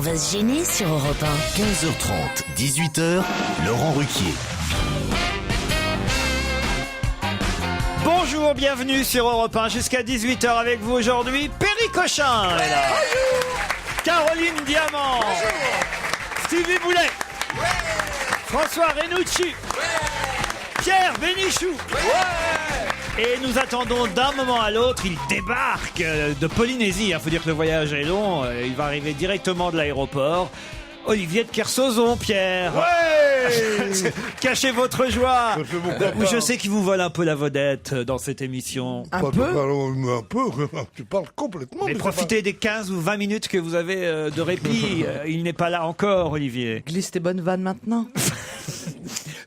va se gêner sur Europe 1. 15h30, 18h, Laurent Ruquier. Bonjour, bienvenue sur Europe 1 jusqu'à 18h avec vous aujourd'hui. Perry Cochin est là. Caroline Diamant. Stevie Boulet. François Renucci. Pierre Bénichou. Et nous attendons d'un moment à l'autre, il débarque de Polynésie. Il faut dire que le voyage est long, il va arriver directement de l'aéroport. Olivier de Kersauzon, Pierre. Ouais. Cachez votre joie. Ou Je sais qu'il vous vole un peu la vedette dans cette émission. Un peu. Tu parles complètement. Mais profitez des 15 ou 20 minutes que vous avez de répit. Il n'est pas là encore, Olivier. Glisse tes bonnes vannes maintenant.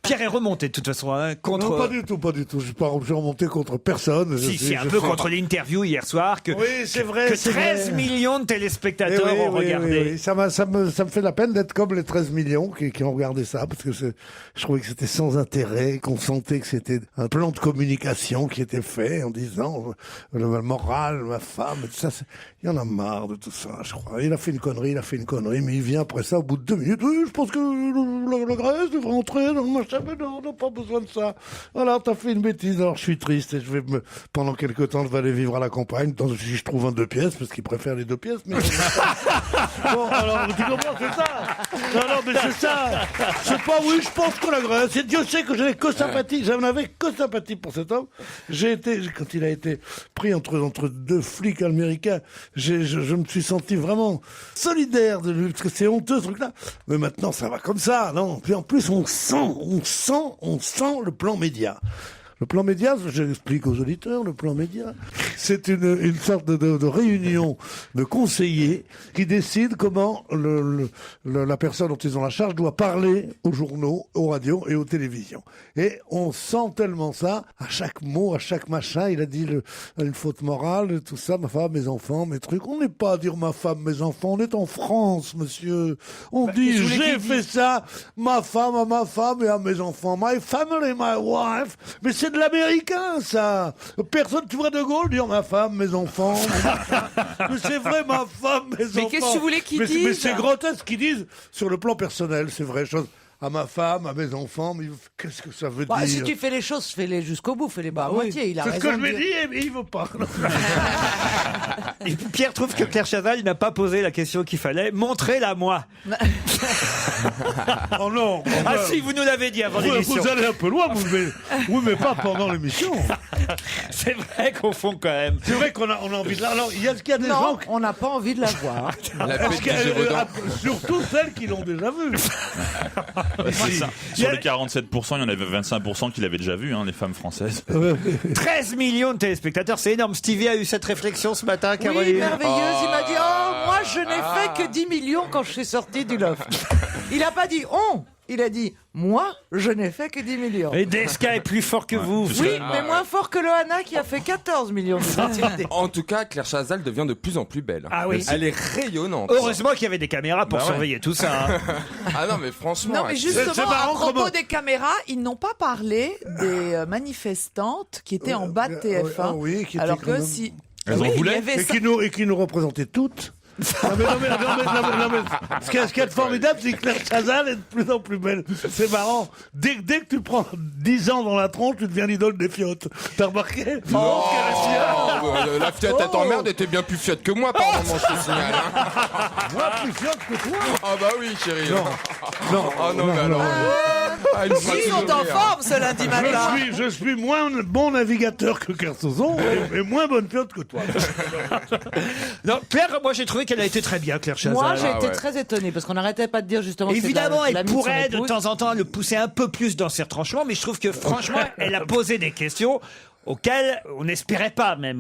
Pierre est remonté de toute façon contre... Non, pas du tout. Je suis remonté contre personne. Si, un peu contre l'interview hier soir que, oui, c'est vrai, que 13 millions de téléspectateurs ont regardé. Oui. Ça me fait la peine d'être comme les 13 millions qui ont regardé ça, parce que je trouvais que c'était sans intérêt, qu'on sentait que c'était un plan de communication qui était fait en disant le moral, ma femme, tout ça. Il y en a marre de tout ça, je crois. Il a fait une connerie, mais il vient après ça au bout de 2 minutes. Oui, je pense que la Grèce devrait entrer dans le machin. Mais non, on n'a pas besoin de ça. Voilà, t'as fait une bêtise, alors je suis triste et pendant quelques temps, je vais aller vivre à la campagne, si je trouve un 2 pièces, parce qu'il préfère les 2 pièces, mais... Bon, alors, tu comprends, c'est ça. Non, mais c'est ça. C'est pas, oui, je pense que la Grèce, et Dieu sait que j'en avais que sympathie pour cet homme. Quand il a été pris entre 2 flics américains, je me suis senti vraiment solidaire de lui, parce que c'est honteux, ce truc-là. Mais maintenant, ça va comme ça, non? Puis en plus, on sent le plan média. Le plan média, j'explique aux auditeurs, le plan média, c'est une sorte de réunion de conseillers qui décident comment la personne dont ils ont la charge doit parler aux journaux, aux radios et aux télévisions. Et on sent tellement ça, à chaque mot, à chaque machin, il a dit une faute morale, tout ça, ma femme, mes enfants, mes trucs. On n'est pas à dire ma femme, mes enfants, on est en France, monsieur. On dit, j'ai fait ça, ma femme à ma femme et à mes enfants. My family, my wife. Mais c'est de l'américain, ça. Personne, tu vois De Gaulle dire ma femme, mes enfants. Mais c'est vrai, ma femme, mes enfants. Mais qu'est-ce que tu voulais qu'ils disent? Mais c'est grotesque qu'ils disent sur le plan personnel, c'est vrai, chose. À ma femme, à mes enfants, mais qu'est-ce que ça veut dire? Si tu fais les choses, fais-les jusqu'au bout, fais-les pas à moitié. Il a c'est raison. Ce que je lui ai dit, et il veut pas. Et Pierre trouve que Claire Chazal n'a pas posé la question qu'il fallait. Montrez-la moi. Oh non. Ah si, vous nous l'avez dit avant l'émission. Vous allez un peu loin, oui, mais pas pendant l'émission. C'est vrai qu'on fond quand même. C'est vrai qu'on a envie de la... Alors, il y a des gens... Non, on n'a pas envie de la voir. Surtout celles qui l'ont déjà vue. Sur les 47%, il y en avait 25% qui l'avaient déjà vu, les femmes françaises. 13 millions de téléspectateurs, c'est énorme. Stevie a eu cette réflexion ce matin, Caroline. Oui, merveilleuse. Il m'a dit, moi, je n'ai fait que 10 millions quand je suis sorti du loft. Il n'a pas dit on. Il a dit, moi, je n'ai fait que 10 millions. Et Desca est plus fort que vous. Oui, mais moins fort que Loana qui a fait 14 millions de activités. En tout cas, Claire Chazal devient de plus en plus belle. Ah oui. Elle est rayonnante. Heureusement qu'il y avait des caméras pour surveiller tout ça. Ah non, mais franchement. Non, mais justement, c'est marrant, à propos des caméras, ils n'ont pas parlé des manifestantes qui étaient en bas de TF1. Oui, qui étaient alors quand que même- si... Elles en voulaient. Et qui nous représentaient toutes. Non, mais, ce qui est formidable, c'est que Claire Chazal est de plus en plus belle. C'est marrant. Dès que tu prends 10 ans dans la tronche, tu deviens l'idole des fiottes. T'as remarqué? La fiotte à t'emmerde était bien plus fiotte que moi, par moment, je te signale. Moi, plus fiotte que toi. Ah bah oui, chérie. Non. Ah non, mais alors. Ils sont en forme ce lundi matin. Je suis moins bon navigateur que Kersauzon et moins bonne fiotte que toi. Non, Claire, moi j'ai trouvé qu'elle a été très bien, Claire Chazal. Moi, j'ai été très étonnée parce qu'on n'arrêtait pas de dire justement que Évidemment, c'est la elle pourrait de temps en temps le pousser un peu plus dans ses retranchements, mais je trouve que franchement, elle a posé des questions auxquelles on n'espérait pas même.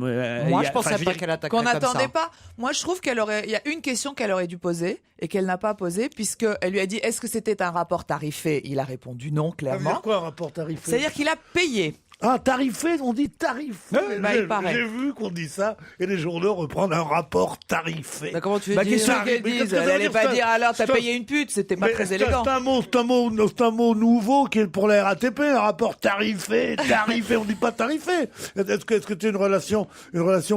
Moi, je pensais pas qu'elle attaquerait Qu'on comme ça. n'attendait pas. Moi, je trouve il y a une question qu'elle aurait dû poser et qu'elle n'a pas posée puisqu'elle lui a dit est-ce que c'était un rapport tarifé? Il a répondu non, Ça veut clairement. dire quoi un rapport tarifé? C'est-à-dire qu'il a payé. Ah, tarifé, on dit tarifé. bah, il paraît. J'ai vu qu'on dit ça et les journaux reprennent un rapport tarifé. Bah, comment tu veux Bah, dire qu'est-ce Tarif- qu'elle mais qu'est-ce dise que ça Elle veut allait dire, pas ça dire alors t'as Ça- payé une pute, c'était pas Mais très élégant. C'est un mot nouveau qui est pour la RATP, un rapport tarifé. On dit pas tarifé. Est-ce que tu as une relation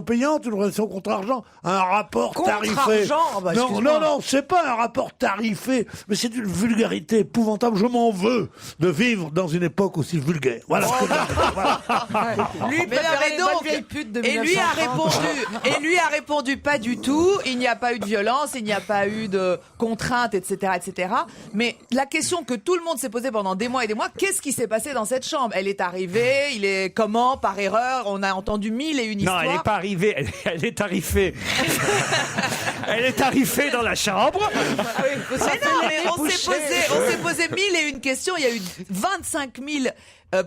payante, une relation contre argent, un rapport Contre tarifé? argent Ah bah, Non, excuse-moi. non, c'est pas un rapport tarifé, mais c'est une vulgarité épouvantable. Je m'en veux de vivre dans une époque aussi vulgaire. Voilà ce que je veux dire. Voilà. Lui, Mais non, mais donc, vieille pute de et lui a 1930. répondu pas du tout. Il n'y a pas eu de violence, il n'y a pas eu de contraintes, etc., etc. Mais la question que tout le monde s'est posée pendant des mois et des mois, qu'est-ce qui s'est passé dans cette chambre? Elle est arrivée, il est comment, par erreur? On a entendu 1001 Non, histoires. elle n'est pas arrivée, elle est tarifée. Elle est tarifée dans la chambre. Mais non, mais on s'est posé 1001 questions. Il y a eu 25 000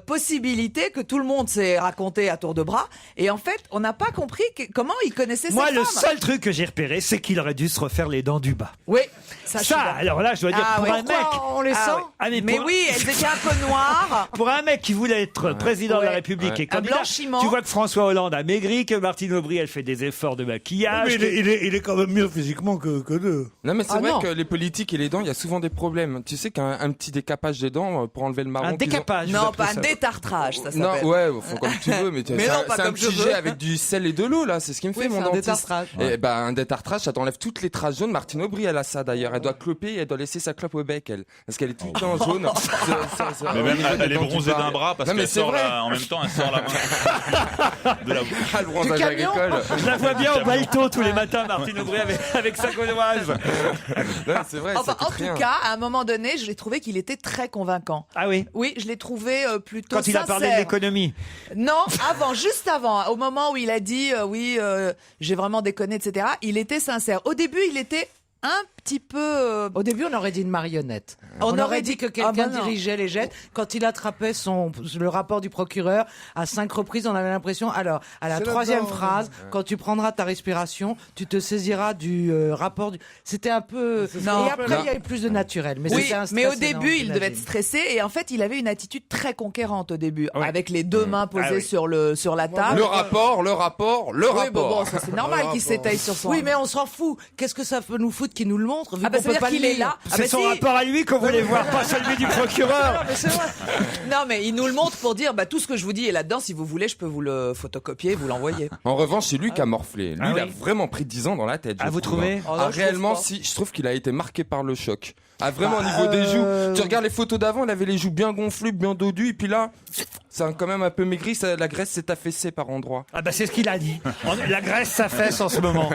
possibilités que tout le monde s'est raconté à tour de bras. Et en fait, on n'a pas compris comment il connaissait Moi, cette le femme. seul truc que j'ai repéré, c'est qu'il aurait dû se refaire les dents du bas. Oui, ça, je suis d'accord. Alors là, je dois dire, Ah pour oui. un mec... On les sent. oui. Ah, mais Mais pour- oui, elles étaient un peu noires. Pour un mec qui voulait être président de la Ouais. République et Un candidat, blanchiment. tu vois que François Hollande a maigri, que Martine Aubry, elle fait des efforts de maquillage. Mais il est quand même mieux physiquement que deux. Non, mais c'est Ah vrai non. que les politiques et les dents, il y a souvent des problèmes. Tu sais qu'un petit décapage des dents pour enlever le marron. Un qu'ils ont- décapage. vous Non, appelez pas un ça. détartrage, ça Non, s'appelle. ouais, faut comme tu veux, mais, Mais c'est non, un- pas c'est un comme je petit veux. jet avec du sel et de l'eau, là, c'est ce qui me fait Oui, mon c'est un dentiste. détartrage. Et ben, un détartrage, ça t'enlève toutes les traces jaunes. Martine Aubry, elle a ça d'ailleurs. Elle doit cloper et elle doit laisser sa clope au bec, elle. Parce qu'elle est tout le temps jaune. Mais Au même, niveau des elle est dents du bronzée bas. d'un bras parce Non, mais qu'elle c'est sort vrai. en même temps, elle sort la main de la Ah, le bronzage camion agricole. Je la vois bien au balto tous les matins, Martine Aubry, avec sa gauloise. Non, c'est vrai, Enfin, ça coûte en tout rien. cas, à un moment donné, je l'ai trouvé qu'il était très convaincant. Ah oui, Oui, je l'ai trouvé plutôt quand il a parlé de sincère. l'économie. Non, juste avant, au moment où il a dit oui, j'ai vraiment déconné, etc. Il était sincère. Au début, il était un petit peu. Au début, on aurait dit une marionnette. On On aurait aurait dit- dit que Ah quelqu'un bah non. dirigeait les jets. Quand il attrapait le rapport du procureur, à 5 reprises, on avait l'impression. Alors, à la C'est troisième là-dedans. phrase, quand tu prendras ta respiration, tu te saisiras du rapport. C'était un peu. Non. Et après, il y avait plus de naturel. Mais Oui, c'était un mais au stress début, énorme, il devait être j'imagine. stressé et en fait, il avait une attitude très conquérante au début, Ouais. avec les deux mains posées Ah oui. sur la table. Le rapport, le rapport. Oui, bon, ça c'est normal qu'il s'étaille sur son. Oui, mais on s'en fout. Qu'est-ce que ça peut nous foutre qu'il nous le montre vu Ah bah, qu'on ça peut veut pas dire qu'il le est lire. là. Ah C'est bah son si. rapport à lui qu'on voulait voir, pas celui du procureur. Non, mais il nous le montre pour dire tout ce que je vous dis est là-dedans. Si vous voulez, je peux vous le photocopier, vous l'envoyer. En revanche, c'est lui qui a morflé. Lui, Ah il a oui. vraiment pris 10 ans dans la tête. je Ah, vous trouve, trouvez hein. Oh non, Ah, je trouve réellement, pas. si. Je trouve qu'il a été marqué par le choc. Ah, vraiment, au niveau des joues. Tu regardes les photos d'avant, il avait les joues bien gonflées, bien dodues. Et puis là, c'est quand même un peu maigri. La graisse s'est affaissée par endroits. Ah bah c'est ce qu'il a dit. La Grèce s'affaisse en ce moment.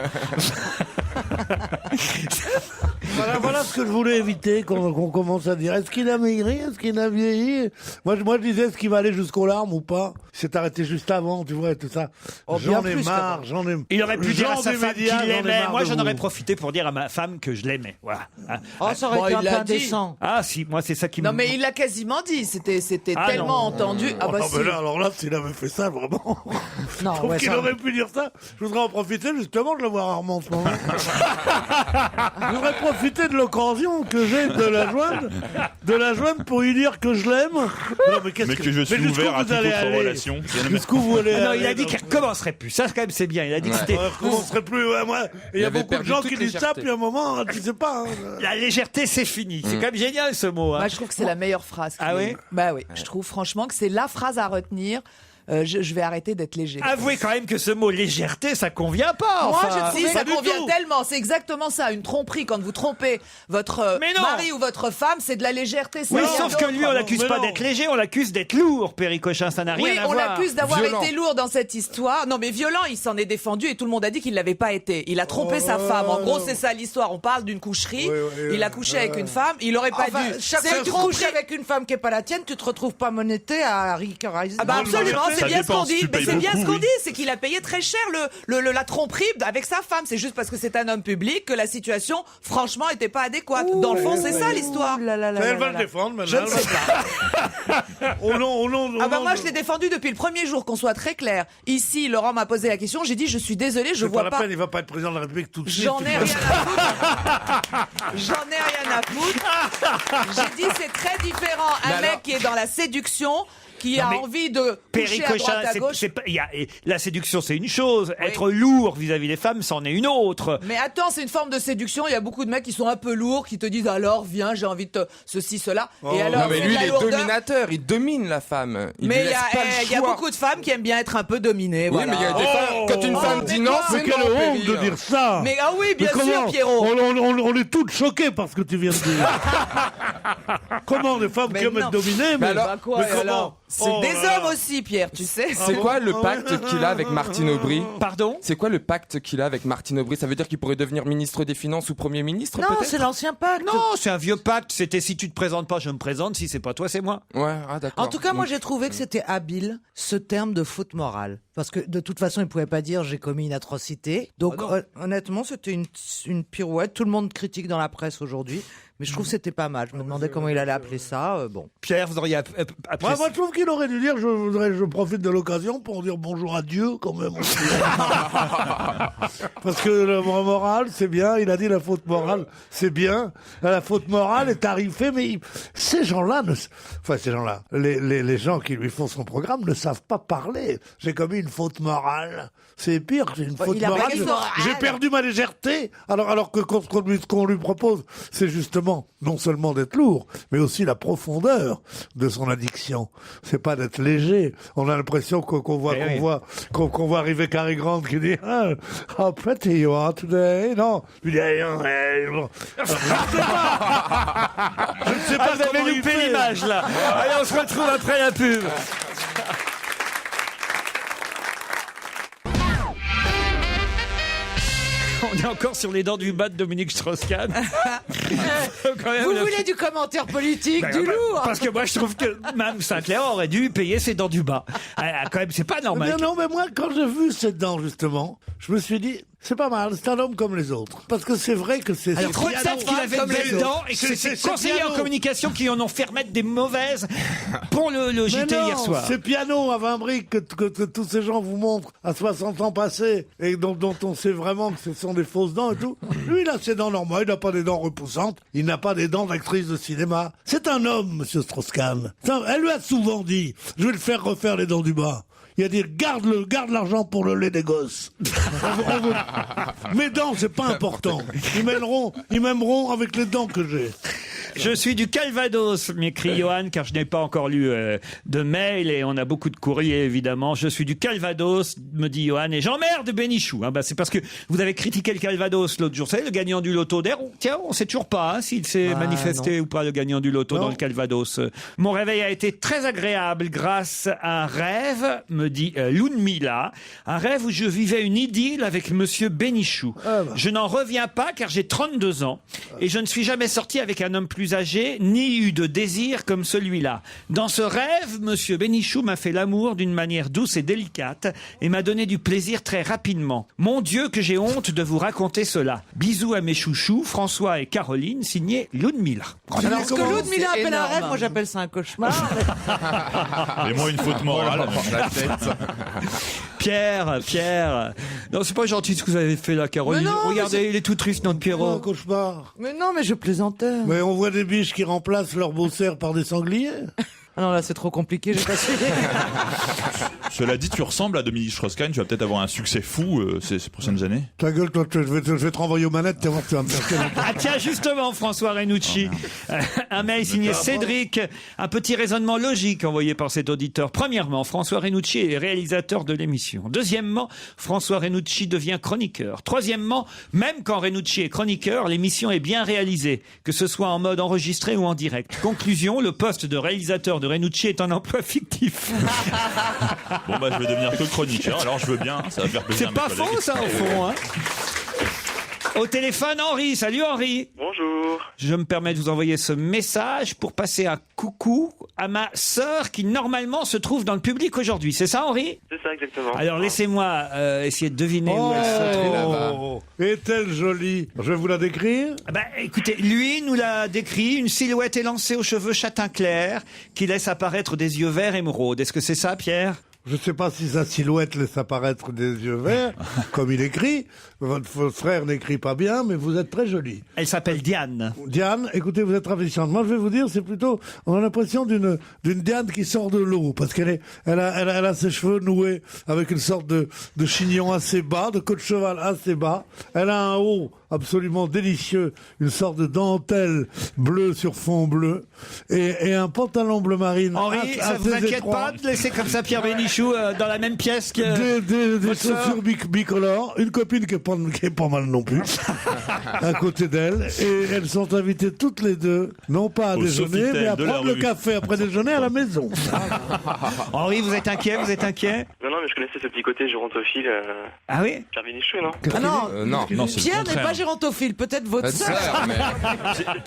Voilà ce que je voulais éviter qu'on commence à dire. Est-ce qu'il a maigri? Est-ce qu'il a vieilli? Moi, je disais, est-ce qu'il va aller jusqu'aux larmes ou pas? Il s'est arrêté juste avant, tu vois, et tout ça. Oh, bien J'en ai plus marre, j'en ai. Il aurait pu dire à Genre sa des femme médias, qu'il j'en ai l'aimait. marre Moi, de j'en vous. aurais profité pour dire à ma femme que je l'aimais. Voilà. Oh, ça aurait Bon, été il un peu l'a dit. indécent. Ah si, moi c'est ça qui me... Non, mais il l'a quasiment dit. C'était Ah, tellement non. entendu. Ah bah Oh, si. mais là, alors là, s'il avait fait ça, vraiment. Non, Je trouve ouais, qu'il ça- aurait pu dire ça. Je voudrais en profiter, justement, je le vois rarement en ce moment. Je voudrais profiter de l'occasion que j'ai de la joindre pour lui dire que je l'aime. Non, Mais que je suis jusqu'où ouvert à vous toute allez autre aller relation. Jusqu'où vous allez Ah non, aller il a dit dans- qu'il recommencerait plus. Ça, quand même, c'est bien. Il a dit que Ouais. c'était... Ouais, je commencerai plus, ouais, moi. Il y a avait beaucoup de perdu gens toute qui disent ça, légèreté. puis à un moment, tu sais pas. hein. La légèreté, c'est fini. C'est quand même génial, ce mot. hein. Moi, je trouve que c'est la meilleure phrase. Ah oui Bah oui. Je trouve franchement que c'est la phrase à retenir. Je vais arrêter d'être léger. Avouez quand même que ce mot légèreté, ça convient pas. Moi, enfin. je dis, ça du convient tout. tellement. C'est exactement ça. Une tromperie, quand vous trompez votre Mais non. mari ou votre femme, c'est de la légèreté. c'est Oui, rien sauf que d'autre. lui, on l'accuse mais pas non. d'être léger, on l'accuse d'être lourd, Péricochin. Ça n'a rien Oui, à on voir. l'accuse d'avoir Violent. été lourd dans cette histoire. Non, mais violent, il s'en est défendu et tout le monde a dit qu'il l'avait pas été. Il a trompé sa femme. En gros, c'est ça l'histoire. On parle d'une coucherie. Il a couché avec une femme. Il aurait pas Enfin, dû. chaque C'est fois une que tu tromperie. couches avec une femme qui est pas la tienne, tu te retrouves pas monetté à Rick Rising. Ah bah absolument, c'est Ça bien ce dépend, qu'on si dit. tu Mais payes c'est bien ce beaucoup, qu'on oui. dit, c'est qu'il a payé très cher la tromperie avec sa femme. C'est juste parce que c'est un homme public que la situation, franchement, était pas adéquate. Dans le fond, c'est ça l'histoire. Ouh là là là Elle là va là le là. défendre maintenant. Je ne sais pas. Au nom, Ah bah moi, je l'ai défendu depuis le premier jour, qu'on soit très clair. Ici, Laurent m'a posé la question. J'ai dit, je suis désolé, je C'est pas vois la pas. peine, il va pas être président de la République tout de suite. J'en ai rien à foutre. J'en ai rien rien à foutre. J'ai dit c'est très différent. Un mec qui est dans la séduction, qui a envie de toucher à droite à gauche. La séduction, c'est une chose. Être lourd vis-à-vis des femmes, c'en est une autre. Mais attends, c'est une forme de séduction. Il y a beaucoup de mecs qui sont un peu lourds, qui te disent alors viens, j'ai envie de ceci, cela. Et alors, Non, mais lui, la il est lourdeur. dominateur, il domine la femme. Mais il y a beaucoup de femmes qui aiment bien être un peu dominées. Oui, Voilà. mais il y a des femmes, quand une femme dit non, Mais c'est quelle non, honte de Péri. dire ça. Mais ah oui, bien Mais sûr, comment Pierrot. On est toutes choquées par ce que tu viens de dire. Comment des femmes Mais qui aiment non. être dominées, Mais alors, Bah quoi, mais et comment alors C'est Oh des là là. hommes aussi, Pierre, tu sais. C'est quoi le pacte qu'il a avec Martine Aubry? Pardon? C'est quoi le pacte qu'il a avec Martine Aubry? Ça veut dire qu'il pourrait devenir ministre des Finances ou Premier ministre, Non, peut-être? c'est l'ancien pacte. Non, c'est un vieux pacte. C'était si tu te présentes pas, je me présente. Si c'est pas toi, c'est moi. Ouais, ah d'accord. En tout cas, moi, Donc, j'ai trouvé que c'était habile, ce terme de faute morale. Parce que, de toute façon, il pouvait pas dire j'ai commis une atrocité. Donc, honnêtement, c'était une pirouette. Tout le monde critique dans la presse aujourd'hui. Mais je trouve que c'était pas mal. Je me demandais comment il allait appeler ça. Bon. Pierre, vous auriez apprécié. Moi, je trouve qu'il aurait dû dire, je profite de l'occasion pour dire bonjour à Dieu, quand même. Parce que le moral, c'est bien. Il a dit la faute morale, c'est bien. La faute morale est tarifée, mais ces gens-là, les gens qui lui font son programme ne savent pas parler. J'ai commis une faute morale. C'est pire, j'ai une faute il a morale. pas dit morale. J'ai perdu ma légèreté. Alors que ce qu'on lui propose, c'est justement non seulement d'être lourd, mais aussi la profondeur de son addiction. C'est pas d'être léger. On a l'impression qu'on voit arriver Cary Grant qui dit how pretty you are today. Non, lui dit je ne sais pas Vous avez comment il loupé fait. l'image là. Allez, on se retrouve après la pub. On est encore sur les dents du bas de Dominique Strauss-Kahn. Vous voulez du commentaire politique, du lourd? Parce que moi, je trouve que Mme Sinclair aurait dû payer ses dents du bas. Quand même, c'est pas normal. Mais non, mais moi, quand j'ai vu cette dent, justement, je me suis dit, c'est pas mal, c'est un homme comme les autres. Parce que c'est vrai que c'est... Alors, trop de piano. qu'il avait comme de les belles autres. dents et que c'est C'est ses conseillers piano. en communication qui en ont fait remettre des mauvaises pour le Mais JT non, hier soir. c'est piano à 20 briques que tous ces gens vous montrent à 60 ans passés et dont on sait vraiment que ce sont des fausses dents et tout. Lui, il a ses dents normales, il n'a pas des dents repoussantes, il n'a pas des dents d'actrice de cinéma. C'est un homme, monsieur Strauss-Kahn. Elle lui a souvent dit, je vais le faire refaire les dents du bas. Il a dit, garde l'argent pour le lait des gosses. Mes dents, c'est pas important. Ils m'aimeront avec les dents que j'ai. Je suis du Calvados, m'écrit Johan, car je n'ai pas encore lu de mail et on a beaucoup de courriers évidemment. Je suis du Calvados, me dit Johan, et j'emmerde Bénichou. C'est parce que vous avez critiqué le Calvados l'autre jour. Vous savez, le gagnant du loto d'air, tiens, on sait toujours pas s'il s'est manifesté ou pas, le gagnant du loto dans le Calvados. Mon réveil a été très agréable grâce à un rêve, me dit Lounmila, un rêve où je vivais une idylle avec monsieur Bénichou. Je n'en reviens pas car j'ai 32 ans et je ne suis jamais sorti avec un homme plus âgé, ni eu de désir comme celui-là. Dans ce rêve, monsieur Bénichou m'a fait l'amour d'une manière douce et délicate et m'a donné du plaisir très rapidement. Mon Dieu, que j'ai honte de vous raconter cela. Bisous à mes chouchous, François et Caroline, signé Lounmila. Alors, ce que l'autre Mila C'est appelle un rêve, énorme. moi j'appelle ça un cauchemar. Et moi, une faute morale. la tête. Pierre. Non, c'est pas gentil ce que vous avez fait là, Caroline. Mais non, mais Regardez, il est tout triste, notre Oh, Pierrot. cauchemar. Mais non, mais je plaisantais. Mais on voit des biches qui remplacent leurs beaux cerfs par des sangliers. Ah non, là c'est trop compliqué, j'ai pas suivi. Cela dit, tu ressembles à Dominique Strauss-Kahn. Tu vas peut-être avoir un succès fou ces prochaines années. Ta gueule, toi, je vais te renvoyer aux manettes, tu vas voir, tu vas me faire quel impact. Ah tiens, justement, François Renucci, un mail signé Cédric, un petit raisonnement logique envoyé par cet auditeur. Premièrement, François Renucci est réalisateur de l'émission. Deuxièmement, François Renucci devient chroniqueur. Troisièmement, même quand Renucci est chroniqueur, l'émission est bien réalisée, que ce soit en mode enregistré ou en direct. Conclusion, le poste de réalisateur de Renucci est un emploi fictif. Bon, bah, je vais devenir que chroniqueur. Alors, je veux bien. Ça va faire plaisir. C'est pas à mes collègues. faux, ça, au fond, hein. Au téléphone, Henri. Salut, Henri. Bonjour. Je me permets de vous envoyer ce message pour passer un coucou à ma sœur qui, normalement, se trouve dans le public aujourd'hui. C'est ça, Henri? C'est ça, exactement. Alors, laissez-moi essayer de deviner où elle se trouve. Est-elle jolie? Je vais vous la décrire. Écoutez, lui nous l'a décrit, une silhouette élancée aux cheveux châtain clair qui laisse apparaître des yeux verts émeraude. Est-ce que c'est ça, Pierre? Je ne sais pas si sa silhouette laisse apparaître des yeux verts, comme il écrit. Votre frère n'écrit pas bien, mais vous êtes très jolie. Elle s'appelle Diane. Diane, écoutez, vous êtes ravissante. Moi, je vais vous dire, c'est plutôt, on a l'impression d'une Diane qui sort de l'eau, parce elle a ses cheveux noués avec une sorte de chignon assez bas, de queue de cheval assez bas. Elle a un haut absolument délicieux, une sorte de dentelle bleue sur fond bleu, et un pantalon bleu marine. Henri, ça vous inquiète pas de laisser comme ça Pierre Bénichou dans la même pièce que des chaussures bicolores, une copine qui est pas mal non plus, à côté d'elle, et elles sont invitées toutes les deux, non pas à Au déjeuner, Sofitel mais à de la prendre le rue. café après déjeuner à la maison. Henri, vous êtes inquiet? Non, mais je connaissais ce petit côté gérontophile. Ah oui? Pierre Bénichou, non? Ah non, Non, c'est le Pierre n'est contraire. pas gérontophile, peut-être votre Votre sœur. sœur, mais...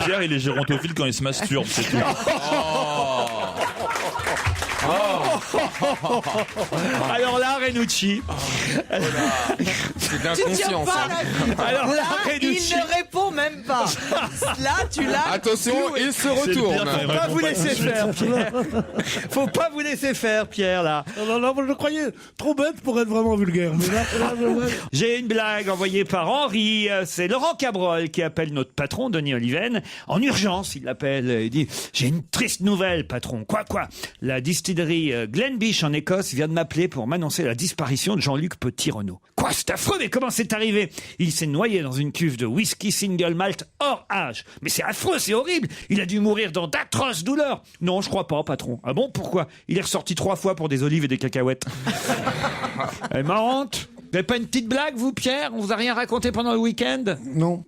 Pierre, il est gérontophile quand il se masturbe, c'est tout. Alors là, Renucci. C'est Tu tiens d'inconscience. pas la vie. Alors là, Là, il Renucci. ne répond même pas. Là, tu l'as. Attention, il se C'est le retourne. pire quand il Faut pas répond vous pas laisser tout de suite. faire, Pierre. Faut pas vous laisser faire, Pierre, là. Non, moi, je croyais trop bête pour être vraiment vulgaire. Mais là, je vois. J'ai une blague envoyée par Henri. C'est Laurent Cabrol qui appelle notre patron, Denis Oliven. En urgence, il l'appelle. Il dit, j'ai une triste nouvelle, patron. Quoi? La distillerie Glenfiddich en Écosse vient de m'appeler pour m'annoncer la disparition de Jean-Luc Petit-Renaud. Quoi? C'est affreux, mais comment c'est arrivé? Il s'est noyé dans une cuve de whisky single malt hors âge. Mais c'est affreux, c'est horrible. Il a dû mourir dans d'atroces douleurs. Non, je crois pas, patron. Ah bon? Pourquoi? Il est ressorti 3 fois pour des olives et des cacahuètes. Elle est marrante. Vous n'avez pas une petite blague, vous, Pierre? On vous a rien raconté pendant le week-end? Non.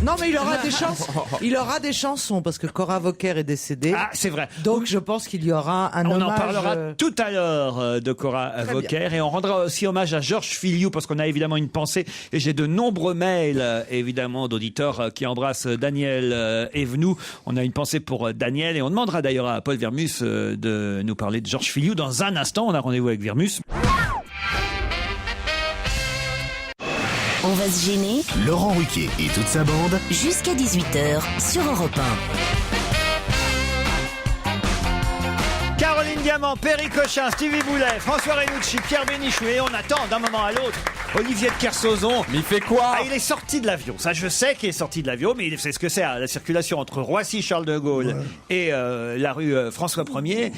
Non, mais il aura des chansons. Il aura des chansons parce que Cora Vauquer est décédée. Ah, c'est vrai. Donc je pense qu'il y aura un On hommage. en parlera tout à l'heure de Cora Vauquer et on rendra aussi hommage à Georges Filiou parce qu'on a évidemment une pensée et j'ai de nombreux mails évidemment d'auditeurs qui embrassent Daniel Evenou. On a une pensée pour Daniel et on demandera d'ailleurs à Paul Vermus de nous parler de Georges Filiou dans un instant. On a rendez-vous avec Vermus. On va se gêner Laurent Ruquier et toute sa bande. jusqu'à 18h sur Europe 1. Caroline Diamant, Perry Cochin, Stevie Boulet, François Renucci, Pierre Bénichou et on attend d'un moment à l'autre Olivier de Kersauzon. Mais il fait quoi? Ah, il est sorti de l'avion. Ça, je sais qu'il est sorti de l'avion, mais il sait ce que c'est, la circulation entre Roissy-Charles de Gaulle et la rue François 1er.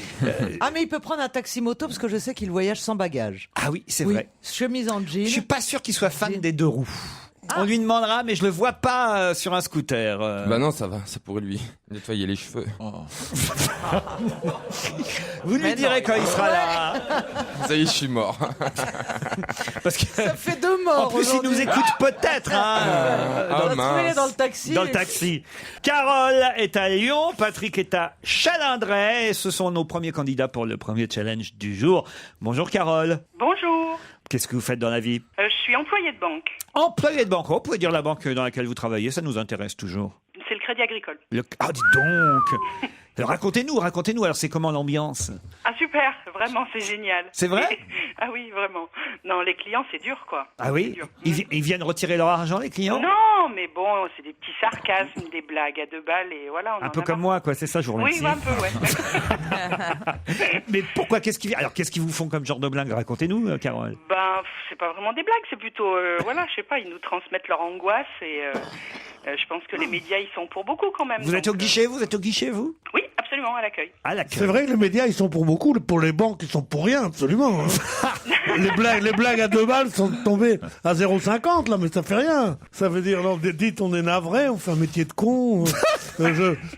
Ah, mais il peut prendre un taxi-moto parce que je sais qu'il voyage sans bagage. Ah oui, c'est Oui, vrai. chemise en jean. Je suis pas sûr qu'il soit fan des 2 roues. On lui demandera, mais je le vois pas sur un scooter. Bah non, ça va, ça pourrait lui nettoyer les cheveux. Vous lui Mais direz non. quand il sera là. Ça y est, je suis mort. Parce que, Ça fait 2 morts. en plus, il aujourd'hui. nous écoute peut-être. Ah, On va trouver dans le taxi. Dans le taxi. Carole est à Lyon, Patrick est à Chalindray, et ce sont nos premiers candidats pour le premier challenge du jour. Bonjour Carole. Bonjour, Qu'est-ce que vous faites dans la vie? je suis employée de banque. Employé de banque. Oh, vous pouvez dire la banque dans laquelle vous travaillez, ça nous intéresse toujours. C'est le Crédit Agricole. Ah, dites donc. Racontez-nous. Alors, c'est comment l'ambiance? Ah super, vraiment, c'est génial. C'est vrai? Ah oui, vraiment. Non, les clients, c'est dur, quoi. Ah oui? C'est dur. Ils viennent retirer leur argent, les clients? Non, mais bon, c'est des petits sarcasmes, des blagues à 2 balles, et voilà. On Un en peu a comme marre. moi, quoi, c'est ça, je vous remercie. Oui, un peu, ouais. Mais pourquoi? Qu'est-ce qu'ils vous font comme genre de blague? Racontez-nous, Carole. Ben, c'est pas vraiment des blagues, c'est plutôt, voilà, je sais pas, ils nous transmettent leur angoisse, et je pense que les médias, ils sont pour beaucoup, quand même. Vous êtes au guichet, vous? Oui, absolument, à l'accueil. À la C'est vrai que les médias, ils sont pour beaucoup. Pour les banques, ils sont pour rien, absolument. hein. les blagues à 2 balles sont tombées à 0,50, là, mais ça fait rien. Ça veut dire, non, dites, on est navré, on fait un métier de con.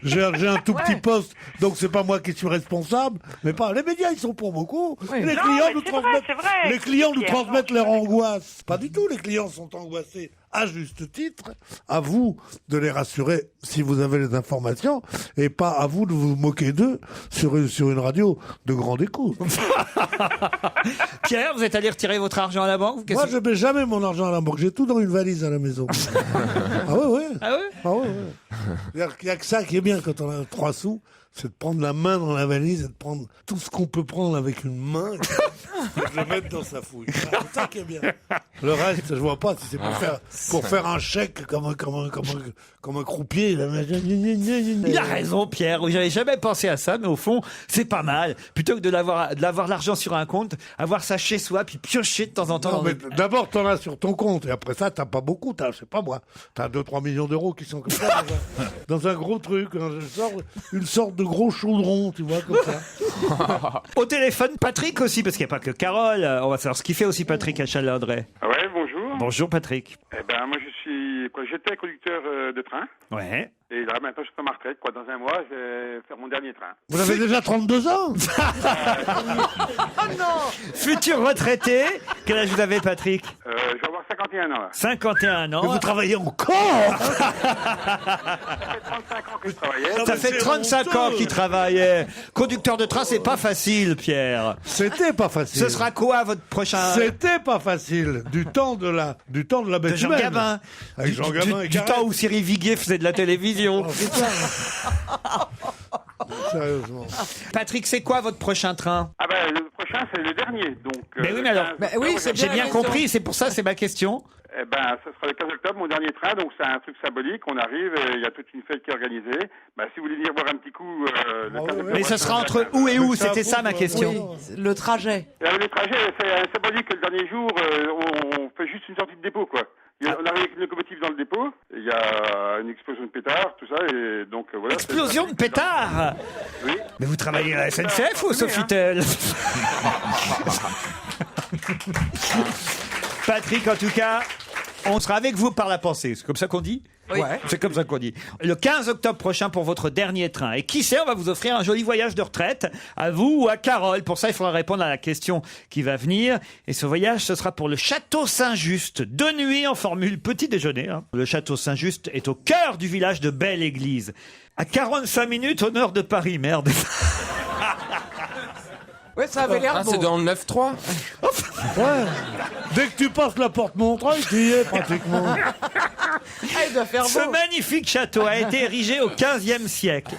J'ai un tout petit poste, donc c'est pas moi qui suis responsable. Mais pas, les médias, ils sont pour beaucoup. Oui. Les Non, clients mais nous c'est vrai, transmettent, c'est vrai. les clients nous Pierre, transmettent non, leur angoisse. Pas du tout, les clients sont angoissés. À juste titre, à vous de les rassurer si vous avez les informations, et pas à vous de vous moquer d'eux sur une radio de grande écoute. Pierre, vous êtes allé retirer votre argent à la banque? Moi, je mets jamais mon argent à la banque. J'ai tout dans une valise à la maison. Ah ouais, ouais. Ah ouais? Ah ouais, ouais. Il y a que ça qui est bien quand on a 3 sous. c'est de prendre la main dans la valise et de prendre tout ce qu'on peut prendre avec une main et de le mettre dans sa fouille. C'est ça qui est bien. Le reste, je vois pas si c'est pour faire un chèque comme un croupier. Il a raison, Pierre. J'avais jamais pensé à ça, mais au fond, c'est pas mal. Plutôt que de l'avoir l'argent sur un compte, avoir ça chez soi, puis piocher de temps en temps. Non, mais d'abord, t'en as sur ton compte, et après ça, t'as pas beaucoup. Je sais pas moi. T'as 2-3 millions d'euros qui sont comme ça dans un gros truc, une sorte de gros chaudron, tu vois, comme ça. Au téléphone, Patrick aussi, parce qu'il n'y a pas que Carole. On va savoir ce qu'il fait aussi, Patrick, à Chalindray. Ouais, bonjour. Bonjour, Patrick. Eh ben, moi, j'étais conducteur de train. Ouais. Et là, maintenant, je suis à ma retraite, quoi. Dans un mois, je vais faire mon dernier train. Vous avez déjà 32 ans? Oh non! Futur retraité. Quel âge vous avez, Patrick? Je vais avoir 51 ans, là. 51 ans. Mais vous travaillez encore? Ça fait 35 ans que je travaillais. Ça fait 35 ans qu'il travaillait. Conducteur de train, c'est pas facile, Pierre. C'était pas facile. Ce sera quoi, votre prochain... C'était pas facile. Du temps de la bête de Jean humaine. Gabin. Avec Jean Gabin et du Carrel. temps où Cyril Viguier faisait de la télévision. Oh, putain. Sérieusement. Patrick, c'est quoi votre prochain train? Ah ben, le prochain, c'est le dernier, donc... Mais oui, mais alors, j'ai bien compris, c'est pour ça, c'est ma question. Eh ben, ça sera le 15 octobre, mon dernier train, donc c'est un truc symbolique. On arrive, il y a toute une fête qui est organisée. Ben, si vous voulez venir voir un petit coup, le 15 octobre... Mais ce sera entre où et où? C'était ça ma question. Oui, le trajet. Le trajet, c'est symbolique que le dernier jour, on fait juste une sortie de dépôt, quoi. On arrive avec une locomotive dans le dépôt, il y a une explosion de pétards, tout ça, et donc voilà. Explosion de pétards? Oui. Mais vous travaillez à la SNCF ou au Sofitel? Patrick, en tout cas, on sera avec vous par la pensée. C'est comme ça qu'on dit? Oui. Ouais. C'est comme ça qu'on dit. Le 15 octobre prochain pour votre dernier train. Et qui sait, on va vous offrir un joli voyage de retraite à vous ou à Carole. Pour ça, il faudra répondre à la question qui va venir. Et ce voyage, ce sera pour le Château Saint-Just. 2 nuits en formule petit déjeuner. Le Château Saint-Just est au cœur du village de Belle-Église. À 45 minutes au nord de Paris, merde. Ouais, ça avait l'air beau. C'est dans le 9-3. Ouais. Dès que tu passes la porte Montreuil, tu y es pratiquement. Il doit faire beau. Ce magnifique château a été érigé au XVe siècle,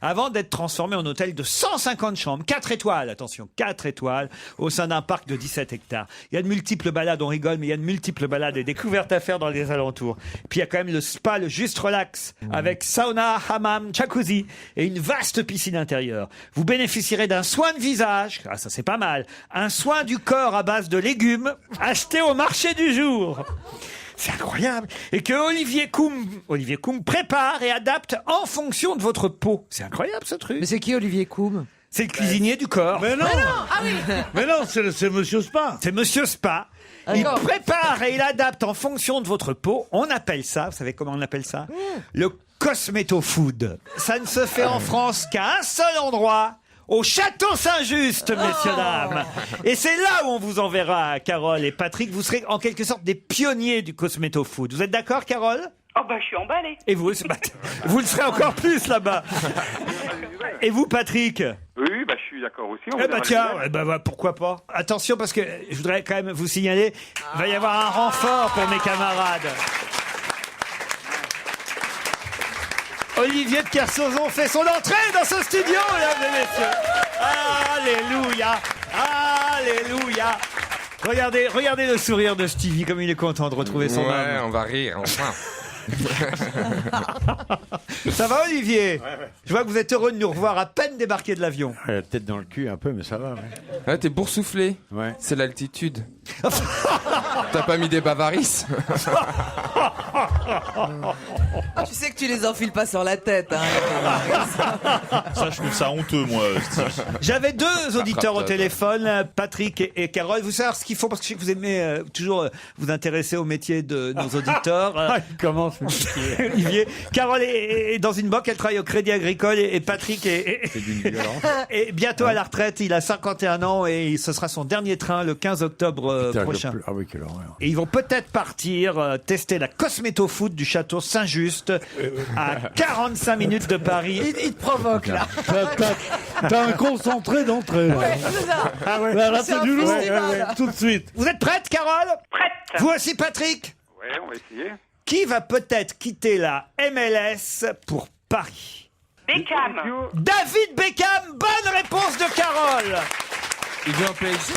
avant d'être transformé en hôtel de 150 chambres, 4 étoiles, attention, 4 étoiles, au sein d'un parc de 17 hectares. Il y a de multiples balades, on rigole, mais il y a de multiples balades et découvertes à faire dans les alentours. Puis il y a quand même le spa, le Juste Relax, avec sauna, hammam, jacuzzi et une vaste piscine intérieure. Vous bénéficierez d'un soin de visage, ah ça c'est pas mal, un soin du corps à base de légumes, acheté au marché du jour. C'est incroyable. Et que Olivier Coum prépare et adapte en fonction de votre peau. C'est incroyable ce truc. Mais c'est qui Olivier Coum? C'est le cuisinier du corps. Mais non, Ah oui! mais non, c'est Monsieur Spa. C'est Monsieur Spa. Il prépare et il adapte en fonction de votre peau. On appelle ça, vous savez comment on appelle ça? Le cosméto-food. Ça ne se fait en France qu'à un seul endroit. Au Château Saint-Just, messieurs, dames. Et c'est là où on vous enverra, Carole et Patrick. Vous serez en quelque sorte des pionniers du cosméto-food. Vous êtes d'accord, Carole? Oh bah je suis emballée. Et vous, vous le serez encore plus là-bas. Et vous, Patrick? Oui, bah je suis d'accord aussi. Eh bah tiens, pourquoi pas. Attention, parce que je voudrais quand même vous signaler, il va y avoir un renfort pour mes camarades. Olivier de Kersauzon fait son entrée dans ce studio, mesdames et messieurs. Alléluia, alléluia. Regardez le sourire de Stevie, comme il est content de retrouver son Ouais, âme. on va rire, enfin. Ça va, Olivier? Ouais. Je vois que vous êtes heureux de nous revoir à peine débarqué de l'avion. La tête dans le cul un peu, mais ça va. Ouais, t'es boursouflé. Ouais. C'est l'altitude. T'as pas mis des bavaris? Tu sais que tu les enfiles pas sur la tête. Hein. Ça, je trouve ça honteux, moi, Steve. J'avais 2 auditeurs au téléphone, Patrick et Carole. Vous savez ce qu'il faut, parce que je sais que vous aimez toujours vous intéresser au métier de nos auditeurs. Comment Olivier. Carole est dans une banque, elle travaille au Crédit Agricole et Patrick C'est d'une violence. est bientôt à la retraite. Il a 51 ans et ce sera son dernier train le 15 octobre prochain. Ah oui, quelle horreur. Et ils vont peut-être partir tester la cosméto-food du Château Saint-Just à 45 minutes de Paris. Il te provoque là. T'as un concentré d'entrée. Là. Ouais, c'est ça. Ah ouais. Là, c'est du lourd. Tout de suite. Vous êtes prête, Carole? Prête. Vous aussi, Patrick? Ouais, on va essayer. Qui va peut-être quitter la MLS pour Paris? Beckham. David Beckham, bonne réponse de Carole. Il vient au PSG.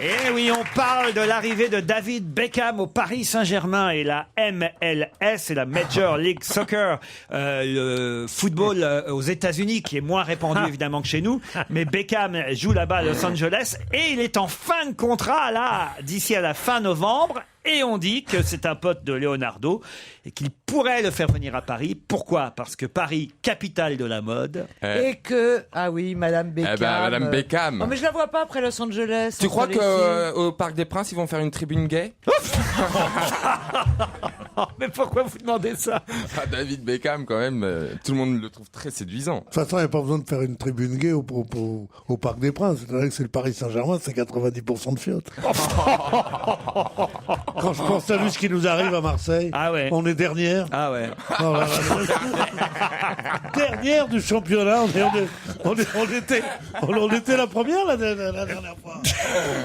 Eh oui, on parle de l'arrivée de David Beckham au Paris Saint-Germain et la MLS, et la Major League Soccer, le football aux États-Unis qui est moins répandu évidemment que chez nous. Mais Beckham joue là-bas à Los Angeles et il est en fin de contrat là, d'ici à la fin novembre. Et on dit que c'est un pote de Leonardo et qu'il pourrait le faire venir à Paris. Pourquoi ? Parce que Paris, capitale de la mode. Et que... Ah oui, Madame Beckham. Madame Beckham. Oh, mais je la vois pas après Los Angeles. Tu crois qu'au Parc des Princes, ils vont faire une tribune gay? Mais pourquoi vous demandez ça? David Beckham, quand même, tout le monde le trouve très séduisant. De toute façon, il n'y a pas besoin de faire une tribune gay au Parc des Princes. C'est vrai que c'est le Paris Saint-Germain, c'est 90% de fiottes. Quand je pense à lui, ce qui nous arrive à Marseille, on est dernière. Ah ouais. Dernière du championnat. On était la première la dernière fois.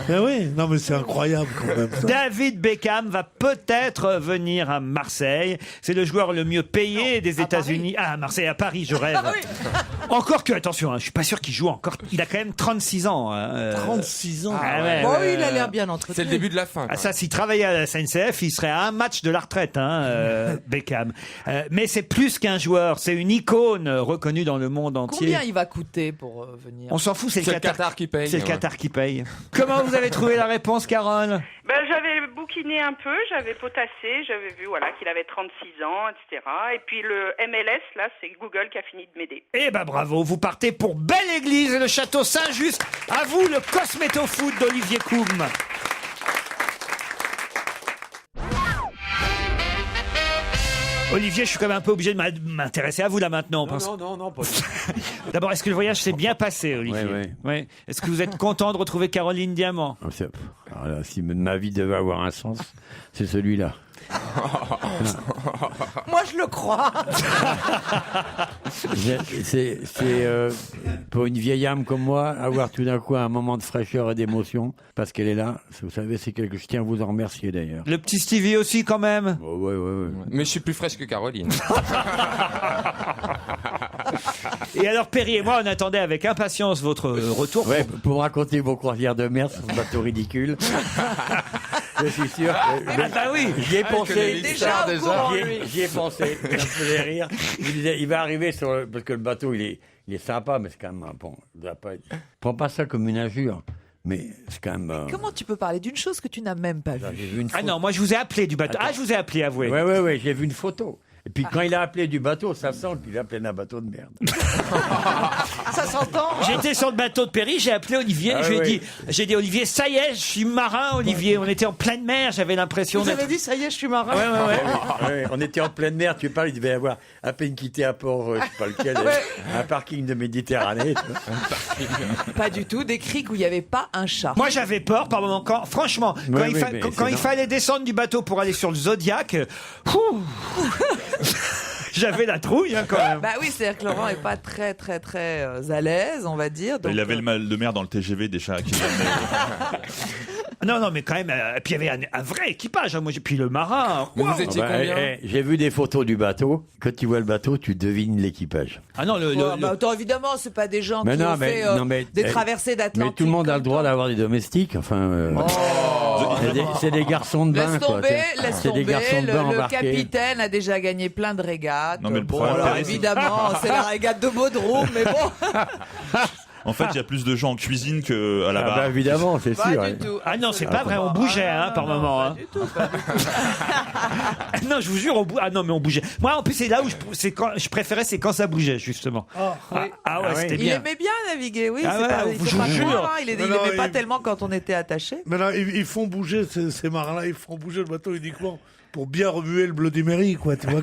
Mais oui, non mais c'est incroyable quand même. Ça. David Beckham va peut-être venir à Marseille. C'est le joueur le mieux payé des États-Unis. Ah, à Marseille, à Paris, je rêve. Encore que, attention, je suis pas sûr qu'il joue encore. Il a quand même 36 ans. 36 ans. Il a l'air bien entretenu. C'est le début de la fin. Ah, ça, s'il travaillait à la SNCF, il serait à un match de la retraite, Beckham. Mais c'est plus qu'un joueur, c'est une icône reconnue dans le monde entier. Combien il va coûter pour venir? On s'en fout, c'est le Qatar qui paye. C'est le Qatar qui paye. Comment vous avez trouvé la réponse, Carole? J'avais bouquiné un peu, j'avais potassé, j'avais vu qu'il avait 36 ans, etc. Et puis le MLS, là, c'est Google qui a fini de m'aider. Eh ben bravo, vous partez pour Belle Église et le château Saint-Just. À vous, le Cosméto-Foot d'Olivier Coum. Olivier, je suis quand même un peu obligé de m'intéresser à vous là maintenant. Non, pas du tout. D'abord, est-ce que le voyage s'est bien passé, Olivier? Oui. Est-ce que vous êtes content de retrouver Caroline Diamant? Alors là, si ma vie devait avoir un sens, c'est celui-là. Moi, je le crois. C'est pour une vieille âme comme moi, avoir tout d'un coup un moment de fraîcheur et d'émotion, parce qu'elle est là, vous savez, c'est quelque chose. Je tiens à vous en remercier d'ailleurs. Le petit Stevie aussi, quand même. Ouais. Mais je suis plus fraîche que Caroline. Et alors, Perry et moi, on attendait avec impatience votre retour. Ouais, pour raconter vos croisières de mer sur ce bateau ridicule. Je suis sûr. Oui. J'y ai pensé. J'y ai pensé. Ça me faisait rire. Je disais, il va arriver parce que le bateau, il est sympa, mais c'est quand même bon. Prends pas ça comme une injure. Mais c'est quand même. Comment tu peux parler d'une chose que tu n'as même pas vue? Ah non, moi je vous ai appelé du bateau. Je vous ai appelé, avouez. Ouais, j'ai vu une photo. Et puis quand il a appelé du bateau, ça sent qu'il a appelé un bateau de merde. Ça s'entend. J'étais sur le bateau de Perry, j'ai appelé Olivier, j'ai dit Olivier, ça y est, je suis marin, Olivier. On était en pleine mer, j'avais l'impression Vous avez dit ça y est, je suis marin. Ouais, on était en pleine mer, tu parles, il devait y avoir à peine quitté un port, je sais pas lequel, un parking de Méditerranée. Pas du tout, des criques où il n'y avait pas un chat. Moi j'avais peur par moment, franchement, quand il fallait descendre du bateau pour aller sur le Zodiac, j'avais la trouille quand même. Bah oui, c'est-à-dire que Laurent est pas très à l'aise, on va dire. Donc, il avait le mal de mer dans le TGV des chats qui Non, mais quand même, puis il y avait un vrai équipage. Moi, puis le marin. Mais vous étiez combien? J'ai vu des photos du bateau. Quand tu vois le bateau, tu devines l'équipage. Ah non, attends, évidemment, c'est pas des gens qui ont fait des traversées d'Atlantique. Mais tout le monde a le droit d'avoir des domestiques. Enfin, c'est des garçons de bain. Laisse tomber. C'est des garçons de bain le embarqués. Capitaine a déjà gagné plein de régates. Non, mais le problème, évidemment, c'est la régate de Baudroux, mais bon. En fait, il y a plus de gens en cuisine qu'à la barre. Évidemment, c'est sûr. Pas du tout. Ah non, c'est pas vrai, on bougeait par moment. Pas du tout. Non, je vous jure, mais on bougeait. Moi, en plus, c'est là où je préférais, c'est quand ça bougeait, justement. C'était bien. Il aimait bien naviguer, oui. Je vous jure. Il aimait pas tellement quand on était attachés. Mais là, ils font bouger, ces marins-là, ils font bouger le bateau uniquement pour bien remuer le Bloody Mary, quoi, tu vois.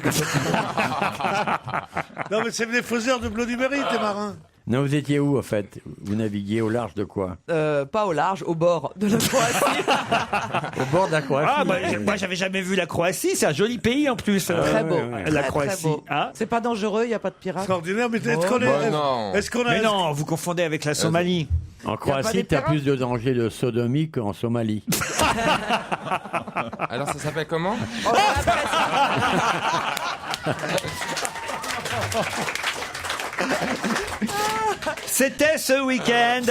Non, mais c'est des faiseurs de Bloody Mary, tes marins. Non, vous étiez où, en fait? Vous naviguiez au large de quoi? Pas au large, au bord de la Croatie. Au bord de la Croatie? Moi, j'avais jamais vu la Croatie. C'est un joli pays, en plus. Très beau. La Croatie. C'est pas dangereux, il n'y a pas de pirates. Extraordinaire, mais est-ce qu'on a... Mais non, vous confondez avec la Somalie. En Croatie, tu as plus de danger de sodomie qu'en Somalie. Alors ça s'appelle comment? C'était ce week-end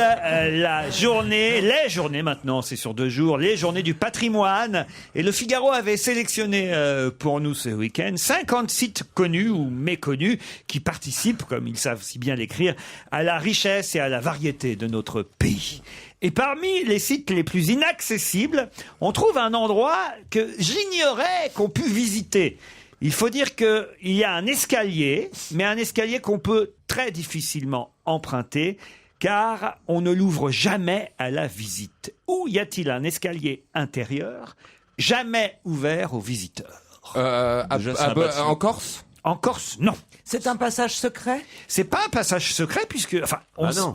les journées maintenant, c'est sur 2 jours, les journées du patrimoine. Et le Figaro avait sélectionné pour nous ce week-end 50 sites connus ou méconnus qui participent, comme ils savent si bien l'écrire, à la richesse et à la variété de notre pays. Et parmi les sites les plus inaccessibles, on trouve un endroit que j'ignorais qu'on pût visiter. Il faut dire qu'il y a un escalier, mais un escalier qu'on peut très difficilement emprunter, car on ne l'ouvre jamais à la visite. Où y a-t-il un escalier intérieur, jamais ouvert aux visiteurs? En Corse? En Corse, non. C'est un passage secret? C'est pas un passage secret puisque,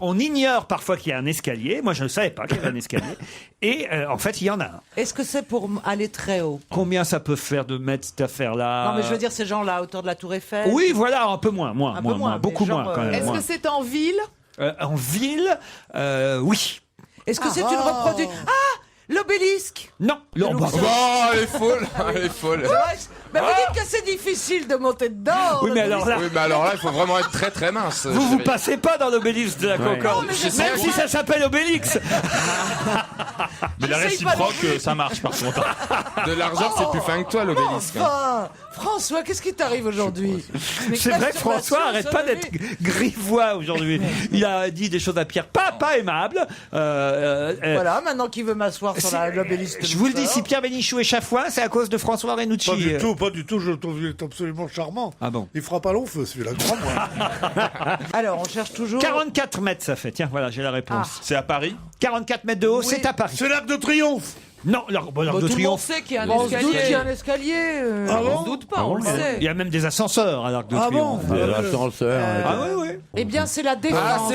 on ignore parfois qu'il y a un escalier. Moi, je ne savais pas qu'il y avait un escalier. Et en fait, il y en a un. Est-ce que c'est pour aller très haut? Combien ça peut faire de mètres cette affaire-là? Non, mais je veux dire ces gens-là, à hauteur de la Tour Eiffel. Oui, voilà, un peu moins, beaucoup moins quand même. Est-ce que c'est en ville? En ville, oui. Est-ce que c'est une reproduction? Ah, l'obélisque? Non. Elle est folle. Mais vous dites que c'est difficile de monter dedans. Oui, mais alors là, il faut vraiment être très très mince. vous passez pas dans l'obélisque de la Concorde, même si ça s'appelle Obélix. Mais la réciproque, ça marche par contre. De l'argent, c'est plus fin que toi, l'obélisque. Enfin, François, qu'est-ce qui t'arrive aujourd'hui? C'est vrai que François arrête pas d'être grivois aujourd'hui. Il a dit des choses à Pierre pas aimables. Voilà, maintenant qu'il veut m'asseoir sur l'obélisque. Je vous le dis, si Pierre Bénichou est chafouin, c'est à cause de François Renucci. Pas du tout, je le trouve absolument charmant. Ah bon? Il fera pas long feu, celui-là, crois-moi. Alors, on cherche toujours... 44 mètres, ça fait. Tiens, voilà, j'ai la réponse. C'est à Paris? 44 mètres de haut, c'est à Paris. C'est l'Arc de Triomphe. Non, l'Arc de Tout le monde Triomphe. sait qu'il y a un On se doute qu'il y escalier. a un escalier. On se doute pas, on le sait. Il y a même des ascenseurs à l'Arc de Ah Triomphe. bon? L'ascenseur. Ah oui. Eh bien, c'est la défense.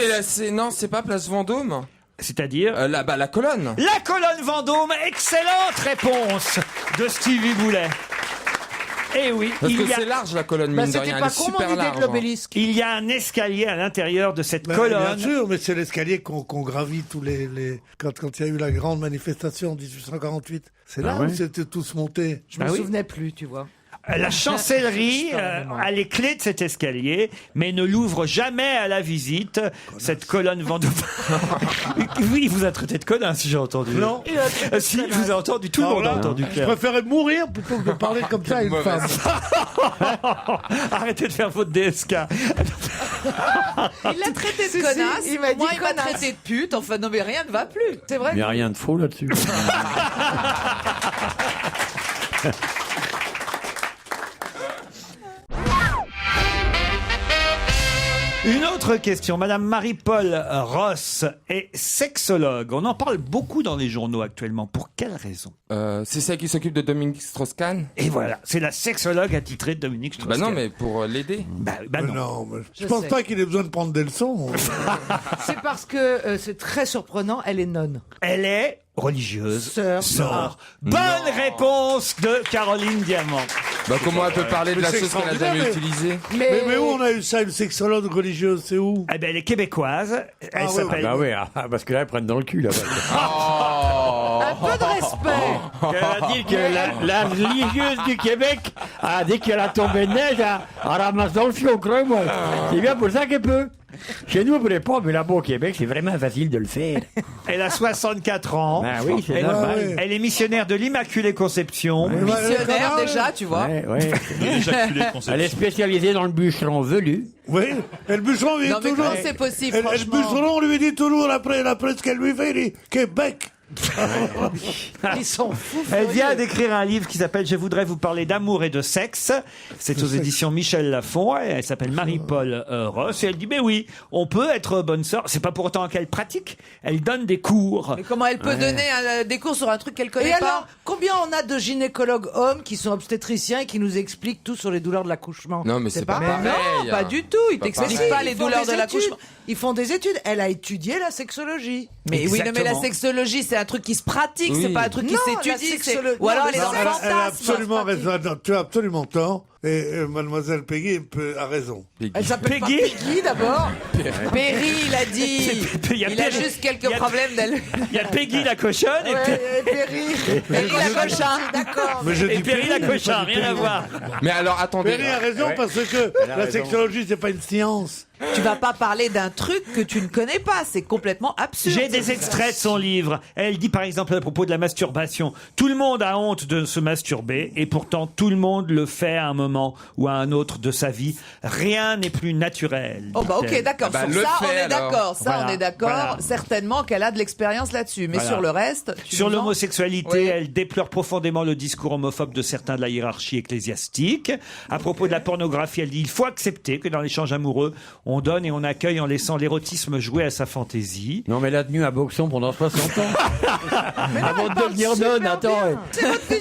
Non, c'est pas Place Vendôme. C'est-à-dire La colonne. la colonne Vendôme. Excellente réponse de Stevie Boulet. Eh oui, Parce que c'est large la colonne, mine de C'était rien. Elle pas est con, mon super idée large. de l'obélisque. il y a un escalier à l'intérieur de cette Bien colonne. sûr, mais c'est l'escalier qu'on gravit tous les... Quand il y a eu la grande manifestation en 1848. C'est là où c'était tous montés. Je me souvenais plus, tu vois. La chancellerie a les clés de cet escalier, mais ne l'ouvre jamais à la visite. Cette colonne Vendôme. Oui, il vous a traité de connasse, si j'ai entendu. Non. Si, je vous ai entendu, tout le monde a entendu. Je Pierre. préférais mourir plutôt que de parler comme ça à une femme. Arrêtez de faire votre DSK. Il l'a traité de connasse. il m'a dit Moi, il m'a connasse. traité de pute. Enfin, non, mais rien ne va plus. C'est vrai. Il n'y a rien de faux là-dessus. Une autre question. Madame Marie-Paul Ross est sexologue. On en parle beaucoup dans les journaux actuellement. Pour quelle raison? C'est celle qui s'occupe de Dominique Strauss-Kahn. Et voilà, c'est la sexologue attitrée de Dominique Bah Strauss-Kahn. non, mais pour l'aider. Bah non. Non, mais je pense pas qu'il ait besoin de prendre des leçons. C'est parce que c'est très surprenant, elle est nonne. Elle est religieuse. Sœur. Bonne réponse de Caroline Diamant. Bah comment elle peut parler de Mais la c'est chose qu'elle a extraordinaire, jamais mais- utilisée? Mais où on a eu ça, une sexologue religieuse, c'est où? Eh ben, elle est québécoise. Elle oui, s'appelle... Bah oui, parce que là, ils prennent dans le cul, là-bas. Un peu de respect. Elle a dit que la religieuse du Québec a dit qu'elle a tombé de neige, elle ramasse dans le fion, crois-moi. C'est bien pour ça qu'elle peut. Chez nous, on ne pourrait pas, mais là-bas au Québec, c'est vraiment facile de le faire. Elle a 64 ans. Ben oui, c'est elle, normal. elle est missionnaire de l'Immaculée Conception. Missionnaire déjà, tu vois. Ouais. L'éjaculé de conception. Elle est spécialisée dans le bûcheron velu. Oui, et le bûcheron lui dit Non, mais toujours... comment c'est possible, Et le franchement? bûcheron lui dit toujours, après ce qu'elle lui fait, il dit « Québec ». Ils sont fous. Elle vient d'écrire un livre qui s'appelle « Je voudrais vous parler d'amour et de sexe ». C'est aux éditions Michel Lafon. Elle s'appelle Marie-Paul Ross. Et elle dit « Mais oui, on peut être bonne sœur. C'est pas pour autant qu'elle pratique. Elle donne des cours. Mais comment elle peut donner des cours sur un truc qu'elle Et connaît alors, pas? combien on a de gynécologues hommes qui sont obstétriciens et qui nous expliquent tout sur les douleurs de l'accouchement? Non, mais c'est pas Mais pareil. non, pas du tout. Ils Pas t'expliquent pareil. pas les Ils font douleurs des de l'accouchement. études. Ils font des études. Elle a étudié la sexologie. Mais oui, non, mais la Exactement. sexologie, c'est un truc qui se pratique, Oui. c'est pas un truc qui Non, s'étudie. la sexolo- Ou alors non, elle est mais dans non, le Elle a fantasme. absolument raison. Non, tu as absolument tort. Et mademoiselle Peggy a raison. Elle s'appelle Peggy. pas Peggy d'abord. Perry, il a dit. Il a juste quelques problèmes d'elle. Il y a Peggy la cochonne et Perry. Perry la cochonne, d'accord. Et Perry la cochonne, rien à voir. Mais alors, attendez. Perry a raison parce que la sexologie, c'est pas une science. Tu vas pas parler d'un truc que tu ne connais pas, c'est complètement absurde. J'ai des extraits de son livre. Elle dit par exemple à propos de la masturbation, tout le monde a honte de se masturber et pourtant tout le monde le fait à un moment ou à un autre de sa vie. Rien n'est plus naturel. Oh bah ok, d'accord. Ah bah, Sur le ça, fait, on est alors. d'accord. Ça, Voilà, on est d'accord. voilà. Certainement qu'elle a de l'expérience là-dessus. Mais Voilà. sur le reste, Sur l'homosexualité, Oui. elle déplore profondément le discours homophobe de certains de la hiérarchie ecclésiastique. À propos de la pornographie, elle dit il faut accepter que dans l'échange amoureux, on donne et on accueille en laissant l'érotisme jouer à sa fantaisie. Non, mais elle a tenu à Boxon pendant 60 ans. Avant de devenir nonne, attends.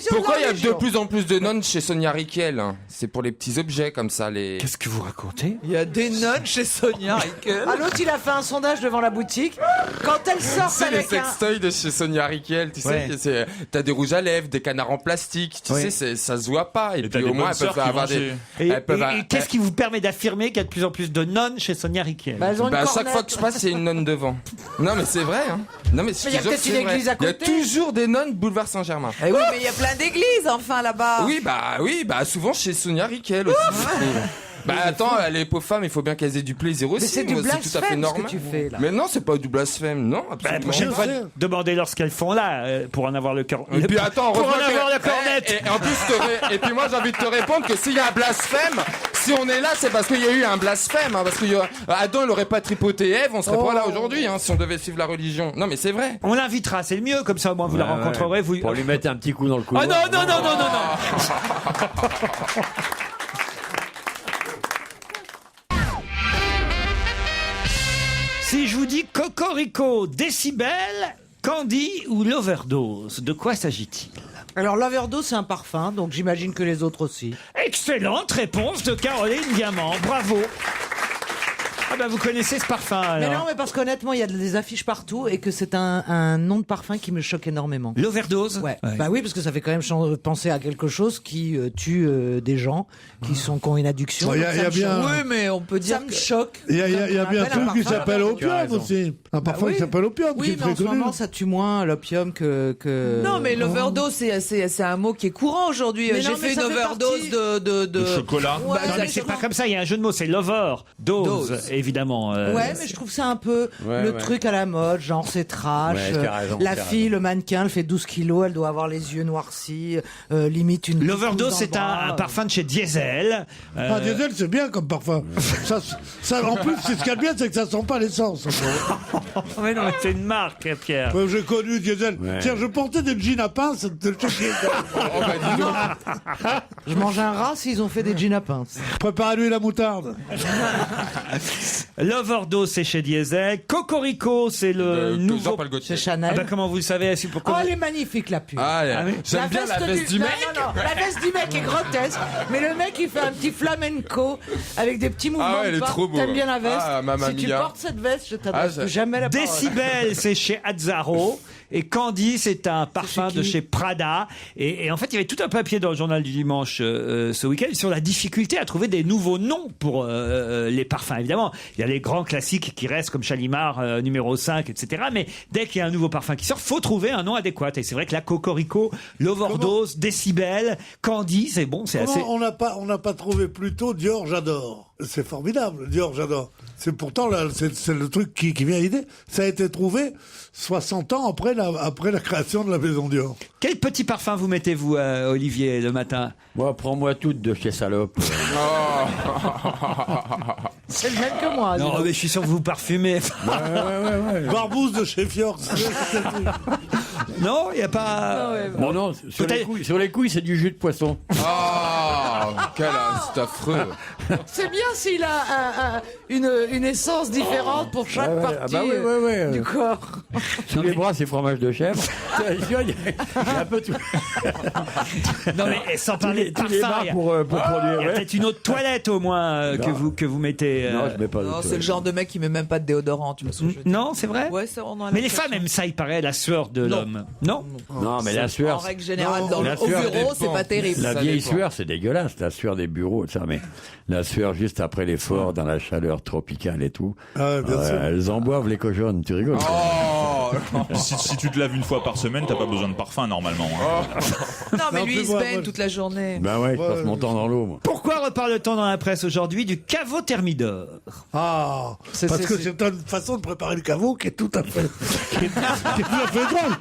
Pourquoi il y a de plus en plus de nonnes chez Sonia Rykiel? C'est pour les petits objets comme ça, les. Qu'est-ce que vous racontez? Il y a des nonnes chez Sonia Rykiel. Ah, l'autre, il a fait un sondage devant la boutique. Quand elle sort C'est les avec un... sextoys de chez Sonia Rykiel, tu Ouais. sais, t'as des rouges à lèvres, des canards en plastique, tu Ouais. sais, ça se voit pas. Et t'as puis des au moins, bonnes elles peuvent sœurs qui avoir vont des. chez- Et, elles peuvent- et qu'est-ce qui vous permet d'affirmer qu'il y a de plus en plus de nonnes chez Sonia Rykiel? Bah, elles ont une Bah, à chaque cornette. fois que je passe, il y a une nonne devant. Non, mais c'est vrai, hein. Non, mais Mais il y a peut-être une église à Il y a côté. toujours des nonnes boulevard Saint-Germain. Eh oui, mais il y a plein d'églises, enfin, là-bas. Oui, bah, souvent chez Sonia Rykiel aussi. je trouve. Bah attends, les pauvres femmes, il faut bien qu'elles aient du plaisir aussi. c'est du moi, tout à fait blasphème, ce que normal. tu fais, là. Mais non, c'est pas du blasphème, non. Bah, la Absolument. prochaine fois, demandez-leur ce qu'elles font là pour en avoir le cœur. Et puis attends, pour en heureusement que- avoir la cornette. Et en plus, et puis moi j'ai envie de te répondre que s'il y a un blasphème, si on est là, c'est parce qu'il y a eu un blasphème, hein, parce que Adam il aurait pas tripoté Ève, on serait pas là aujourd'hui, hein, si on devait suivre la religion. Non mais c'est vrai. On l'invitera, c'est le mieux, comme ça au moins vous la rencontrerez. Vous... Pour lui mettre un petit coup dans le cou. Oh non, non, non, non, non, non. Si je vous dis Cocorico, Décibel, Candy ou l'overdose, de quoi s'agit-il? Alors, l'overdose, c'est un parfum, donc j'imagine que les autres aussi. Excellente réponse de Caroline Diamant, bravo. Ah bah vous connaissez ce parfum alors. Mais non, mais parce qu'honnêtement, il y a des affiches partout et que c'est un nom de parfum qui me choque énormément. L'overdose? Ouais. Bah oui, parce que ça fait quand même penser à quelque chose qui tue des gens qui ont une addiction. Il y Donc a ça me bien- choque. Oui, mais on peut dire Ça me choque. Il y a bien un truc qui s'appelle opium aussi. Un parfum oui. qui s'appelle opium, qui Oui, est mais très en ce connu. moment, ça tue moins l'opium que... Non, mais l'overdose, c'est un mot qui est courant aujourd'hui. Mais J'ai non, fait mais une ça fait overdose partie- de chocolat. Ouais, Non mais c'est pas comme ça, il y a un jeu de mots, c'est lover, dose, évidemment. Ouais, mais je trouve ça un peu le truc à la mode, genre c'est trash. Ouais, t'as raison, la t'as fille, le mannequin, elle fait 12 kilos, elle doit avoir les yeux noircis, limite une... L'overdose, picouse c'est dans le bras. un parfum de chez Diesel. Ah, diesel, c'est bien comme parfum. ça, en plus, c'est ce qu'il y a de bien, c'est que ça sent pas l'essence. Mais non, mais c'est une marque, Pierre. J'ai connu diesel. Tiens, je portais des jeans à pince de chez Diesel. Oh bah dis donc. Je mange un rat s'ils ont fait des jeans à pince. Prépare à lui la moutarde. L'overdose, c'est chez Diesel. Cocorico, c'est le nouveau. Jean-Paul Gaultier. C'est Chanel. Ah bah comment vous le savez, c'est Oh, pourquoi elle est magnifique, la pub. Ah, oui. j'aime bien la veste du mec. Non, la veste du mec est grotesque, mais le mec, il fait un petit flamenco avec des petits mouvements Ah ouais, elle de est pas. trop beau. T'aimes bien la veste? Ah, mamma si tu mia. portes cette veste, je t'adresse Ah, jamais la parole. Décibel, c'est chez Azzaro. Et Candy, c'est un parfum de chez Prada. Et en fait, il y avait tout un papier dans le journal du dimanche ce week-end sur la difficulté à trouver des nouveaux noms pour les parfums. Évidemment, il y a les grands classiques qui restent comme Shalimar numéro 5, etc. Mais dès qu'il y a un nouveau parfum qui sort, faut trouver un nom adéquat. Et c'est vrai que la Cocorico, l'Overdose, Décibel, Candy, c'est bon, c'est assez... On n'a pas trouvé plus tôt Dior, j'adore. C'est formidable, Dior, j'adore. C'est pourtant là, c'est le truc qui vient à l'idée. Ça a été trouvé 60 ans après la création de la maison Dior. Quel petit parfum vous mettez-vous, Olivier, le matin? Moi, prends-moi toute de chez Salope. C'est le même que moi. dis Non, donc. mais je suis sûr que vous parfumez. Barbouze de chez Fior. Non, il n'y a pas... Non, non, sur les couilles, c'est du jus de poisson. Oh, c'est affreux. C'est bien s'il a une essence différente pour chaque Ouais, ouais. partie Ah bah ouais. du corps. Sous les bras, c'est fromage de chèvre. Il y a un peu tout. Non mais sans parler de tous les parfum, bars il y a- pour produire. il y a ouais. peut-être une autre toilette au moins que vous mettez. Non, je mets pas de Non, c'est toilette. le genre de mec qui met même pas de déodorant, tu vois ce que je veux dire. Non, c'est vrai. Ouais, ça, on en a Mais les l'impression. femmes aiment ça, il paraît, la sueur de l'homme. Non. Non, mais la En sueur, règle générale, Non, au la sueur bureau, c'est pas terrible. la Ça vieille dépend. sueur, c'est dégueulasse. la sueur des bureaux, ça, mais la sueur juste après l'effort, dans la chaleur tropicale et tout. Ah, bien sûr. Elles en boivent les cochonnes, tu rigoles. Si tu te laves une fois par semaine, t'as pas besoin de parfum normalement. Hein. Non, mais Non, lui, plus il se moi, baigne moi. toute la journée. Ben ouais, je passe mon temps dans l'eau, moi. Pourquoi reparle-t-on dans la presse aujourd'hui du caveau Thermidor? Ah, parce que c'est une façon de préparer le caveau qui est tout à fait, qui est tout à fait drôle.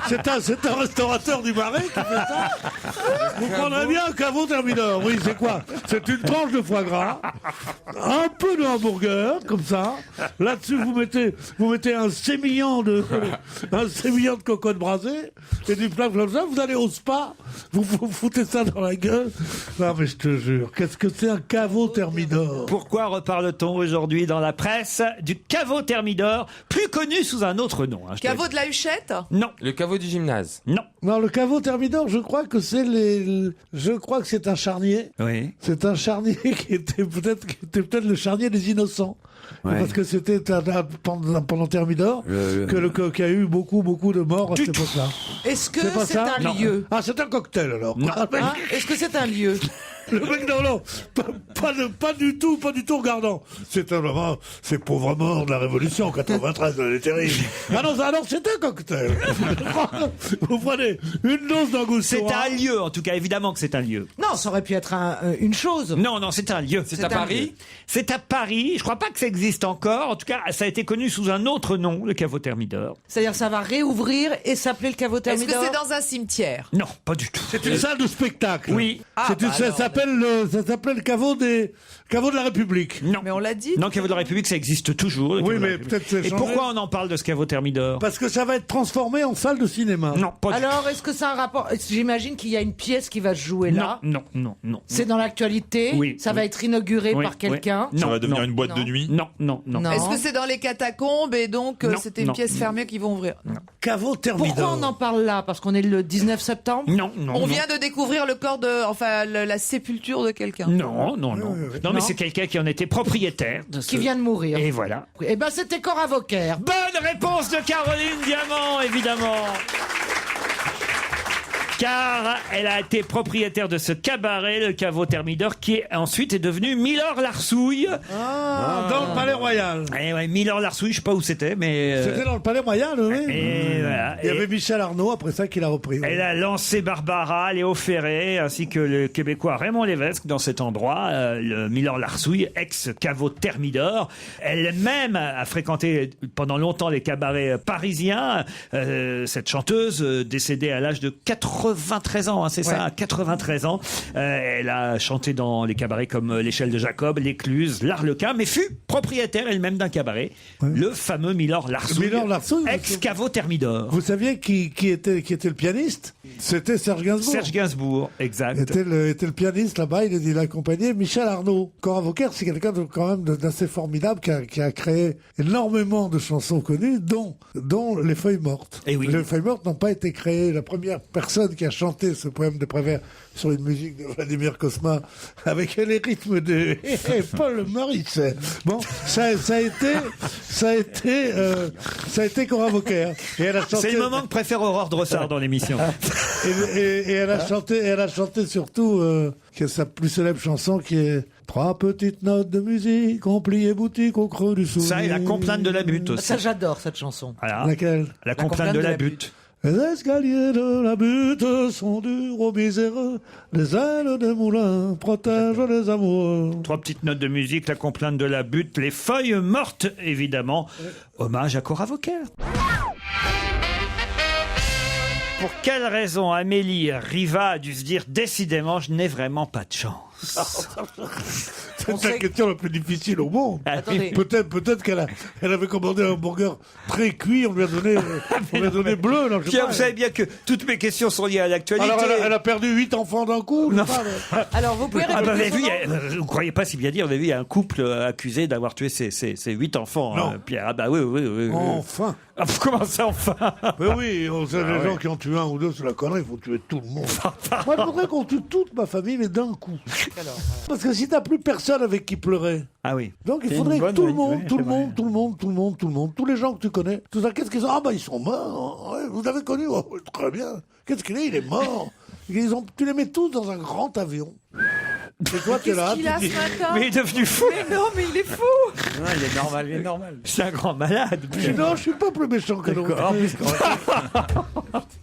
C'est un restaurateur du Marais qui fait ça. Vous prendrez bien un caveau Thermidor. Oui, c'est quoi? C'est une tranche de foie gras, un peu de hamburger, comme ça. Là-dessus, vous mettez un sémillant de cocotte brasée et du plat comme ça. Vous allez au spa, vous foutez ça dans la gueule. Non, mais je te jure, qu'est-ce que c'est un caveau Thermidor? Pourquoi reparle-t-on aujourd'hui dans la presse du caveau Thermidor, plus connu sous un autre nom? Hein, Caveau de la Huchette? Non. Le caveau du gymnase. Non. Non, le caveau Thermidor, je crois que c'est un charnier. Oui. C'est un charnier qui était peut-être le charnier des innocents. Ouais. Parce que c'était pendant Thermidor qu'il y a eu beaucoup de morts à cette époque-là. Est-ce que pas c'est ça un Non. lieu? Ah, c'est un cocktail alors. Hein? Est-ce que c'est un lieu? Le mec, non, pas du tout regardant. C'est vraiment ces pauvres morts de la Révolution en 93, elle est terrible. Ah non, c'est un cocktail. Vous prenez une dose d'angostura. C'est un lieu, en tout cas, évidemment que c'est un lieu. Non, ça aurait pu être une chose. Non, c'est un lieu. C'est à Paris? C'est à Paris. Je crois pas que ça existe encore. En tout cas, ça a été connu sous un autre nom, le caveau Thermidor. C'est-à-dire ça va réouvrir et s'appeler le caveau Est-ce Thermidor? que c'est dans un cimetière? Non, pas du tout. C'est une salle de spectacle. Oui. Ah, bah ça alors. s'appelle le caveau de la République. Non. Mais on l'a dit. Non, le caveau de la République, ça existe toujours. le Oui, caveau de la mais République. peut-être c'est Et changé. pourquoi on en parle de ce caveau Thermidor? Parce que ça va être transformé en salle de cinéma. Non, pas du tout. Alors, est-ce que c'est un rapport? J'imagine qu'il y a une pièce qui va se jouer là. Non. C'est dans l'actualité. Oui. Ça va être inauguré Oui, par quelqu'un. oui. Ça Non, va devenir non, une boîte de non. nuit. Non. Non. Est-ce que c'est dans les catacombes et donc Non, c'était une non. pièce fermée qui vont ouvrir? Caveau Thermidor. Pourquoi on en parle là? Parce qu'on est le 19 septembre? Non. On vient de découvrir le corps la sépulture de quelqu'un. Non, mais c'est quelqu'un qui en était propriétaire. Qui vient de mourir. Et voilà. Eh ben, c'était Cora Vauquer. Bonne réponse de Caroline Diamant, évidemment. Car elle a été propriétaire de ce cabaret, le caveau Thermidor, qui ensuite est devenu Miller-Larsouille. Dans le Palais Royal. Et ouais, Miller-Larsouille, je sais pas où c'était, mais... C'était dans le Palais Royal, oui. Et voilà. Il y avait Michel Arnaud, après ça, qui l'a repris. Elle a lancé Barbara, Léo Ferré, ainsi que le Québécois Raymond Lévesque dans cet endroit, le Miller-Larsouille, ex-caveau Thermidor. Elle-même a fréquenté pendant longtemps les cabarets parisiens. Cette chanteuse, décédée à l'âge de 93 ans, hein, c'est ça, à 93 ans. Elle a chanté dans les cabarets comme l'Échelle de Jacob, l'Écluse, l'Arlequin, mais fut propriétaire elle-même d'un cabaret, le fameux Miller-Larsouille, ex-caveau Thermidor. Vous saviez qui était le pianiste? C'était Serge Gainsbourg. Serge Gainsbourg, exact. Était le pianiste là-bas, il accompagnait Michel Arnaud. Cora Vauquer, c'est quelqu'un quand même d'assez formidable qui a créé énormément de chansons connues, dont Les Feuilles Mortes. Et oui. Les Feuilles Mortes n'ont pas été créées. La première personne qui a chanté ce poème de Prévert sur une musique de Vladimir Cosma avec les rythmes de Paul Maurice. Bon, ça a été Cora Vauquer. Et elle a chanté. C'est le moment que préfère Aurore Drossard dans l'émission. Et elle a chanté surtout sa plus célèbre chanson qui est Trois petites notes de musique, on pliait boutique au creux du souvenir. Ça et la complainte de la butte aussi. Ça, j'adore cette chanson. Voilà. Laquelle? La complainte de la butte. Les escaliers de la butte sont durs aux miséreux, les ailes des moulins protègent les amoureux. Trois petites notes de musique, la complainte de la butte, les feuilles mortes, évidemment. Hommage à Cora Vauquer. Pour quelle raison Amélie Riva a dû se dire décidément je n'ai vraiment pas de chance? C'est la question la plus difficile au monde. Attendez. Peut-être qu'elle avait commandé un hamburger très cuit, on lui a donné bleu. Non, je sais Pierre, pas. vous savez bien que toutes mes questions sont liées à l'actualité. Alors elle a perdu 8 enfants d'un coup. Non. je sais pas, mais- Alors, vous pouvez Ah bah, répéter vous son avez nom vu, vous croyez pas si bien dire, vous avez vu, il y a un couple accusé d'avoir tué ses 8 enfants, Non. Pierre. Ah bah oui. Enfin. Ah, comment ça, enfin? Mais oui, on sait les gens qui ont tué un ou deux, c'est la connerie, il faut tuer tout le monde. Moi, je voudrais qu'on tue toute ma famille, mais d'un coup. Parce que si t'as plus personne avec qui pleurer, Ah oui. donc il C'est faudrait une que bonne tout le idée, monde, ouais, tout le c'est monde, tous les gens que tu connais, tout ça, qu'est-ce qu'ils ont? Ah bah ils sont morts, ouais, vous l'avez connu, oh, très bien. Qu'est-ce qu'il est? Il est mort. Tu les mets tous dans un grand avion. Et toi, t'es là. Qu'est-ce qu'il a tu ce dis- matin? Mais il est devenu fou. Mais non, mais il est fou. Non, il est normal, il est normal. C'est un grand malade. Non, je suis pas plus méchant que l'autre. En plus,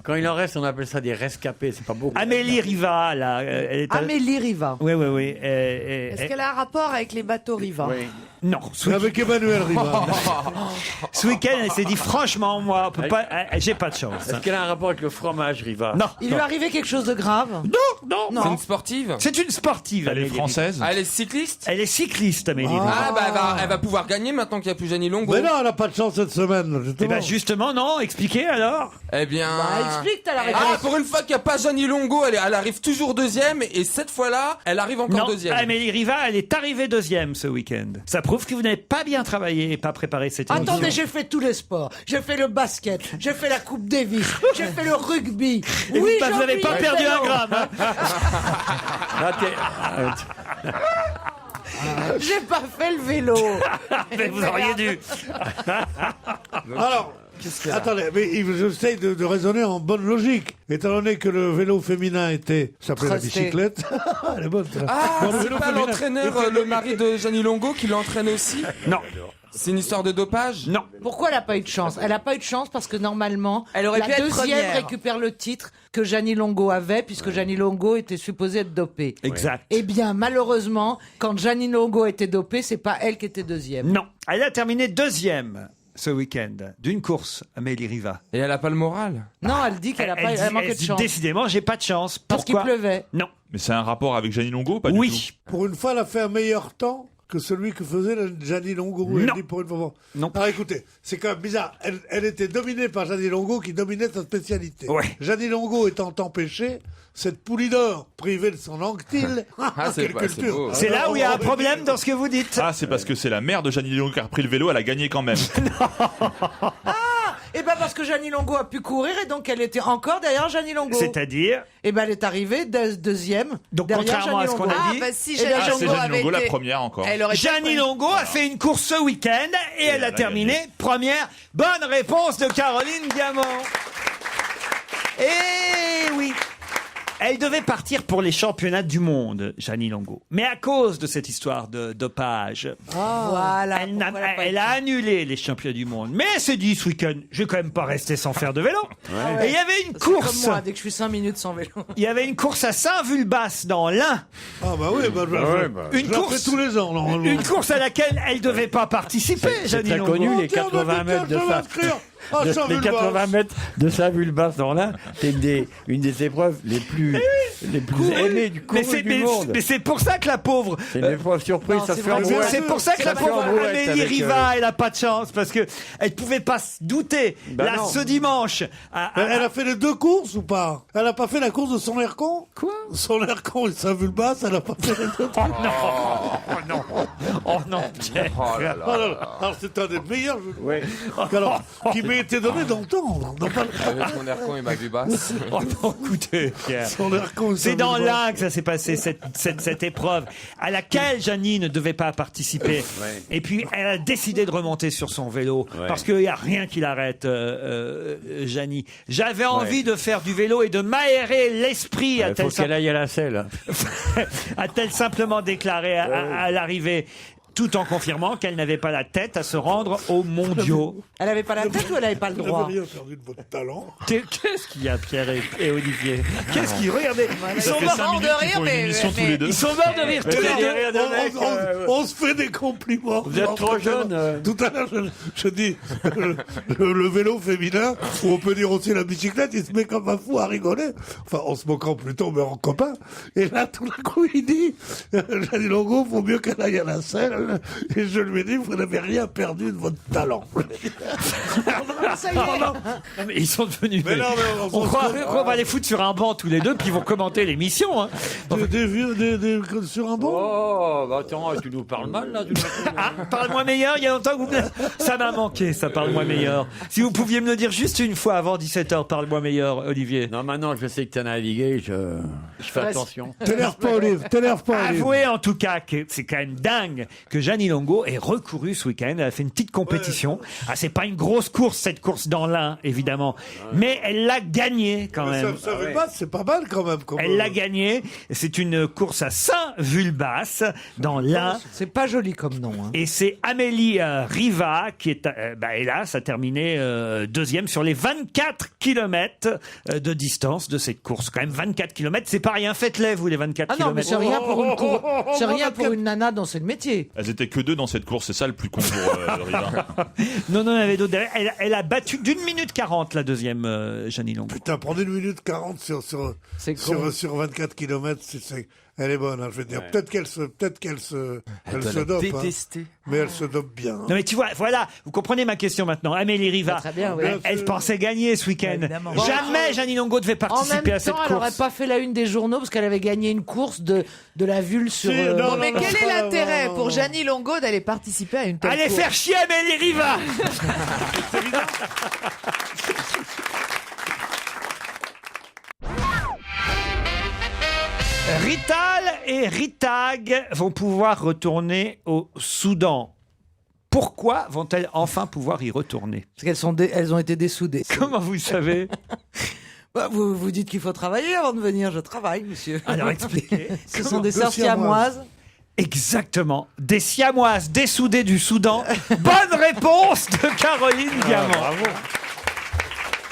quand il en reste, on appelle ça des rescapés, c'est pas beau. Amélie Riva, là. Elle est Amélie Riva. Oui, oui, oui. Est-ce qu'elle a un rapport avec les bateaux Riva? Non. Avec Emmanuel Riva. Ce week-end, elle s'est dit franchement, moi, on peut pas, j'ai pas de chance. Est-ce qu'elle a un rapport avec le fromage, Riva? Non. Il lui est arrivé quelque chose de grave? Non. C'est une sportive? C'est une sportive. Elle est Amélie Riva. française. Ah, elle est cycliste? Elle est cycliste, Amélie Riva. Ah, bah elle va pouvoir gagner maintenant qu'il n'y a plus Gianni Longo. Mais non, elle n'a pas de chance cette semaine. Eh Justement. ben justement, non. Expliquez alors. Eh bien. Explique, t'as la réponse. Ah, pour une fois qu'il n'y a pas Gianni Longo, elle arrive toujours deuxième, et cette fois-là, elle arrive encore Non, deuxième. Amélie Riva, elle est arrivée deuxième ce week-end. Ça prouve que vous n'avez pas bien travaillé et pas préparé cette émission. Attendez, j'ai fait tous les sports. J'ai fait le basket, j'ai fait la Coupe Davis, j'ai fait le rugby. Et Oui, vous n'avez pas perdu un gramme. Hein. Là, J'ai pas fait le vélo. Mais vous auriez dû. Alors, attendez, mais j'essaye de raisonner en bonne logique. Étant donné que le vélo féminin s'appelait la Trusté. bicyclette. Elle est bonne. Ah, Bon, le c'est vélo pas féminin. l'entraîneur, le mari de Gianni Longo qui l'entraîne aussi? Non. C'est une histoire de dopage? Non. Pourquoi elle a pas eu de chance? Elle a pas eu de chance parce que normalement, Elle aurait pu la être deuxième première. récupère le titre que Gianni Longo avait, puisque Gianni Longo était supposé être dopé. Exact. Eh bien, malheureusement, quand Gianni Longo était dopé, c'est pas elle qui était deuxième. Non. Elle a terminé deuxième ce week-end d'une course, Amélie Riva. Et elle a pas le moral? Non, elle dit qu'elle a pas, elle manquait de dit, chance. décidément, j'ai pas de chance. Parce qu'il Pourquoi pleuvait. Non. Mais c'est un rapport avec Gianni Longo ou pas du Oui. Pour une fois, elle a fait un meilleur temps que celui que faisait Gianni Longo. Non. Elle dit pour une fois. Non. Alors écoutez, c'est quand même bizarre. Elle était dominée par Gianni Longo qui dominait sa spécialité. Ouais. Gianni Longo étant empêché, cette Poulidor privée de son anctile. Ah, c'est quelle pas- c'est culture. beau. C'est là où il y a un problème dans ce que vous dites. Ah, c'est parce que c'est la mère de Gianni Longo qui a repris le vélo, elle a gagné quand même. Eh ben parce que Gianni Longo a pu courir et donc elle était encore derrière Gianni Longo. C'est-à-dire Eh ben elle est arrivée deuxième. Donc, derrière contrairement à Gianni ce qu'on Longo. a Ah, dit. bah si Eh bien, Gianni Ah, c'est Longo Gianni avait Longo la été... première encore. Elle aurait été Gianni première. Longo a fait une course ce week-end et elle a elle a terminé première. Bonne réponse de Caroline Diamant. Et oui. Elle devait partir pour les championnats du monde, Gianni Longo. Mais à cause de cette histoire de dopage, Voilà. elle, n'a- pourquoi elle a pas elle été- a annulé les championnats du monde. Mais elle s'est dit ce week-end, je vais quand même pas rester sans faire de vélo. Et il y avait une C'est comme course. moi, dès que je suis 5 minutes sans vélo. Il y avait une course à Saint-Vulbas dans l'Ain. Ah bah oui, bah, Une je la course- fais tous les ans normalement. Une course à laquelle elle devait pas participer, C'est Gianni très Longo. connu, les Tiens, 80 bah, mètres de tiens, je vais ça. m'inscrire. Ah, Les Saint-Vulbas. 80 mètres de Saint-Vulbas dans l'Ain, c'est une des épreuves les plus aimées du Mais couru c'est, du mais- monde. mais c'est pour ça que la pauvre. C'est une épreuve surprise, Non, ça c'est se fait en vrai. brouette. C'est pour ça que la Ça fait en pauvre brouette Amélie avec, Riva, elle a pas de chance parce que elle pouvait pas se douter. Bah là, non. ce dimanche, Elle a fait les deux courses ou pas? Elle a pas fait la course de son air con? Quoi? Son air con et Saint-Vulbas, elle a pas fait les deux. oh non, Pierre. Oh là là. Ah là là. Alors c'est un des meilleurs jeux Ouais. alors, qui m'a été donné d'entendre. Non, pas- Avec mon air con et ma vue basse. Oh non, écoutez, Pierre. Son air con et C'est dans Saint-Vulbas. l'Ain que ça s'est passé, cette épreuve, à laquelle Gianni ne devait pas participer. Ouais. Et puis, elle a décidé de remonter sur son vélo, Ouais. parce qu'il n'y a rien qui l'arrête, Gianni. J'avais envie de faire du vélo et de m'aérer l'esprit, Il faut qu'elle aille à la selle. a-t-elle simplement déclaré à l'arrivée, tout en confirmant qu'elle n'avait pas la tête à se rendre aux mondiaux. Elle avait pas la tête ou elle avait pas le Vous n'avez droit? rien perdu de votre talent. Qu'est-ce qu'il y a, Pierre et Olivier? Qu'est-ce qu'ils regardez? Ils Ça sont fait morts 5 minutes de qu'ils rire, font une mais- émission tous mais- les deux. ils sont morts de rire tous les deux. On se fait des compliments. Vous êtes trop jeune. Tout à l'heure, je dis le vélo féminin, ou on peut dire aussi la bicyclette, il se met comme un fou à rigoler. Enfin, en se moquant plutôt, mais en copain. Et là, tout d'un coup, il dit, Gianni Longo, faut mieux qu'elle aille à la selle. Et je lui ai dit, vous n'avez rien perdu de votre talent. Ça y est. Non, mais ils sont devenus. Mais non, mais on croirait qu'on va les foutre sur un banc tous les deux, puis ils vont commenter l'émission. Hein. Sur un banc. Oh, bah attends, tu nous parles mal là. Ah, parle-moi meilleur, il y a longtemps que vous... Ça m'a manqué, ça, parle-moi meilleur. Si vous pouviez me le dire juste une fois avant 17h, parle-moi meilleur, Olivier. Non, maintenant je sais que tu as navigué, je fais attention. T'énerve pas, Olive, t'énerve pas, Olive. Avouez en tout cas que c'est quand même dingue que que Jeannie Longo est recourue ce week-end. Elle a fait une petite compétition. Ah, c'est pas une grosse course, cette course dans l'Ain, évidemment. Mais elle l'a gagnée quand même. Ça veut pas, c'est pas mal quand même. Elle l'a gagnée. C'est une course à Saint-Vulbas, dans l'Ain. C'est pas joli comme nom. Hein. Et c'est Amélie Riva qui est, hélas, a terminé deuxième sur les 24 km de distance de cette course. Quand même 24 km, c'est pas rien. Faites-les, vous, les 24 km. Non, mais c'est rien pour c'est rien pour une nana dans ce métier. Elles étaient que 2 dans cette course, c'est ça le plus con pour Riva. Non, il y en avait d'autres derrière. Elle a battu d'1 minute 40 la deuxième, Jeannie Longo. Putain, prendre 1 minute 40 sur 24 km, elle est bonne, hein, je veux dire. Peut-être qu'elle se dope. Hein, mais elle se dope bien. Hein. Non, mais tu vois, voilà, vous comprenez ma question maintenant. Amélie Riva, elle pensait gagner ce week-end. Jamais Jeannie Longo devait participer à cette course. En même temps, elle n'aurait pas fait la une des journaux parce qu'elle avait gagné une course de la Vule sur... Non, mais quel est l'intérêt pour Jeannie Longo d'aller participer à une telle course? Allez faire chier Amélie Riva. C'est évident. Rital et Ritag vont pouvoir retourner au Soudan. Pourquoi vont-elles enfin pouvoir y retourner? Parce qu'elles ont été dessoudées. Comment vous le savez? Vous dites qu'il faut travailler avant de venir. Je travaille, monsieur. Alors expliquez. Ce sont des sœurs siamoises. Exactement. Des siamoises dessoudées du Soudan. Bonne réponse de Caroline Diamant. Bravo.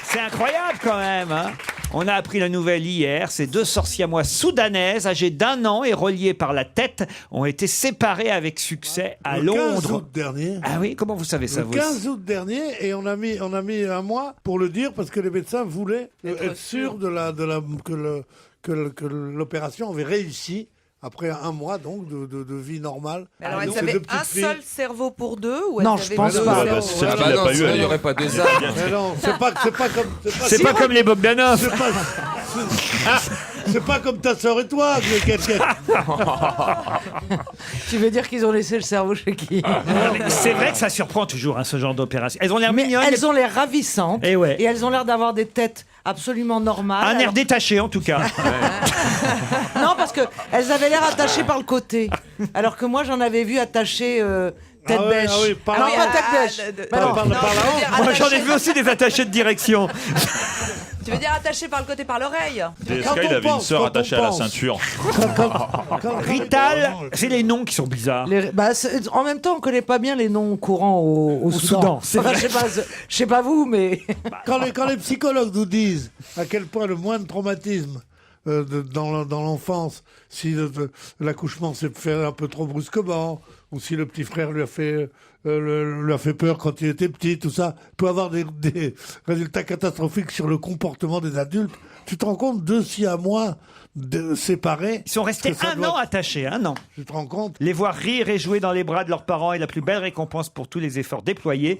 C'est incroyable quand même, hein. On a appris la nouvelle hier. Ces 2 sœurs siamoises soudanaises, âgées d'1 an et reliées par la tête, ont été séparées avec succès à Londres. Le 15 août dernier. Ah oui, comment vous savez ça, Le 15 août dernier, et on a mis 1 mois pour le dire parce que les médecins voulaient être sûrs que l'opération avait réussi. Après 1 mois, donc, de vie normale. Alors, elles avaient un seul cerveau pour 2 ou non, je pense pas. Il n'y aurait pas 2 âmes. Mais non, c'est pas comme les Bogdanov. C'est pas comme ta sœur et toi. Tu veux dire qu'ils ont laissé le cerveau chez qui? C'est vrai que ça surprend toujours, hein, ce genre d'opération. Elles ont l'air mignonnes. Elles ont l'air ravissantes. Et elles ont l'air d'avoir des têtes absolument normales. Un air détaché, en tout cas. Non, parce qu'elles avaient l'air attachées par le côté. Alors que moi, j'en avais vu attachées... tête bêche. Ah oui, pas tête bêche. Moi, j'en ai vu aussi des attachés de direction. Tu veux dire attaché par le côté, par l'oreille? DSK, il avait une sœur attachée à la ceinture. Rital, c'est les noms qui sont bizarres. En même temps, on connaît pas bien les noms courants au Soudan. C'est vrai. Je sais pas vous, mais... Quand les psychologues nous disent à quel point le moindre traumatisme dans l'enfance, si l'accouchement s'est fait un peu trop brusquement, ou si le petit frère lui a fait peur quand il était petit, tout ça peut avoir des résultats catastrophiques sur le comportement des adultes. Tu te rends compte, 2 siamois séparés. Ils sont restés 1 an attachés, 1 an. Tu te rends compte? Les voir rire et jouer dans les bras de leurs parents est la plus belle récompense pour tous les efforts déployés.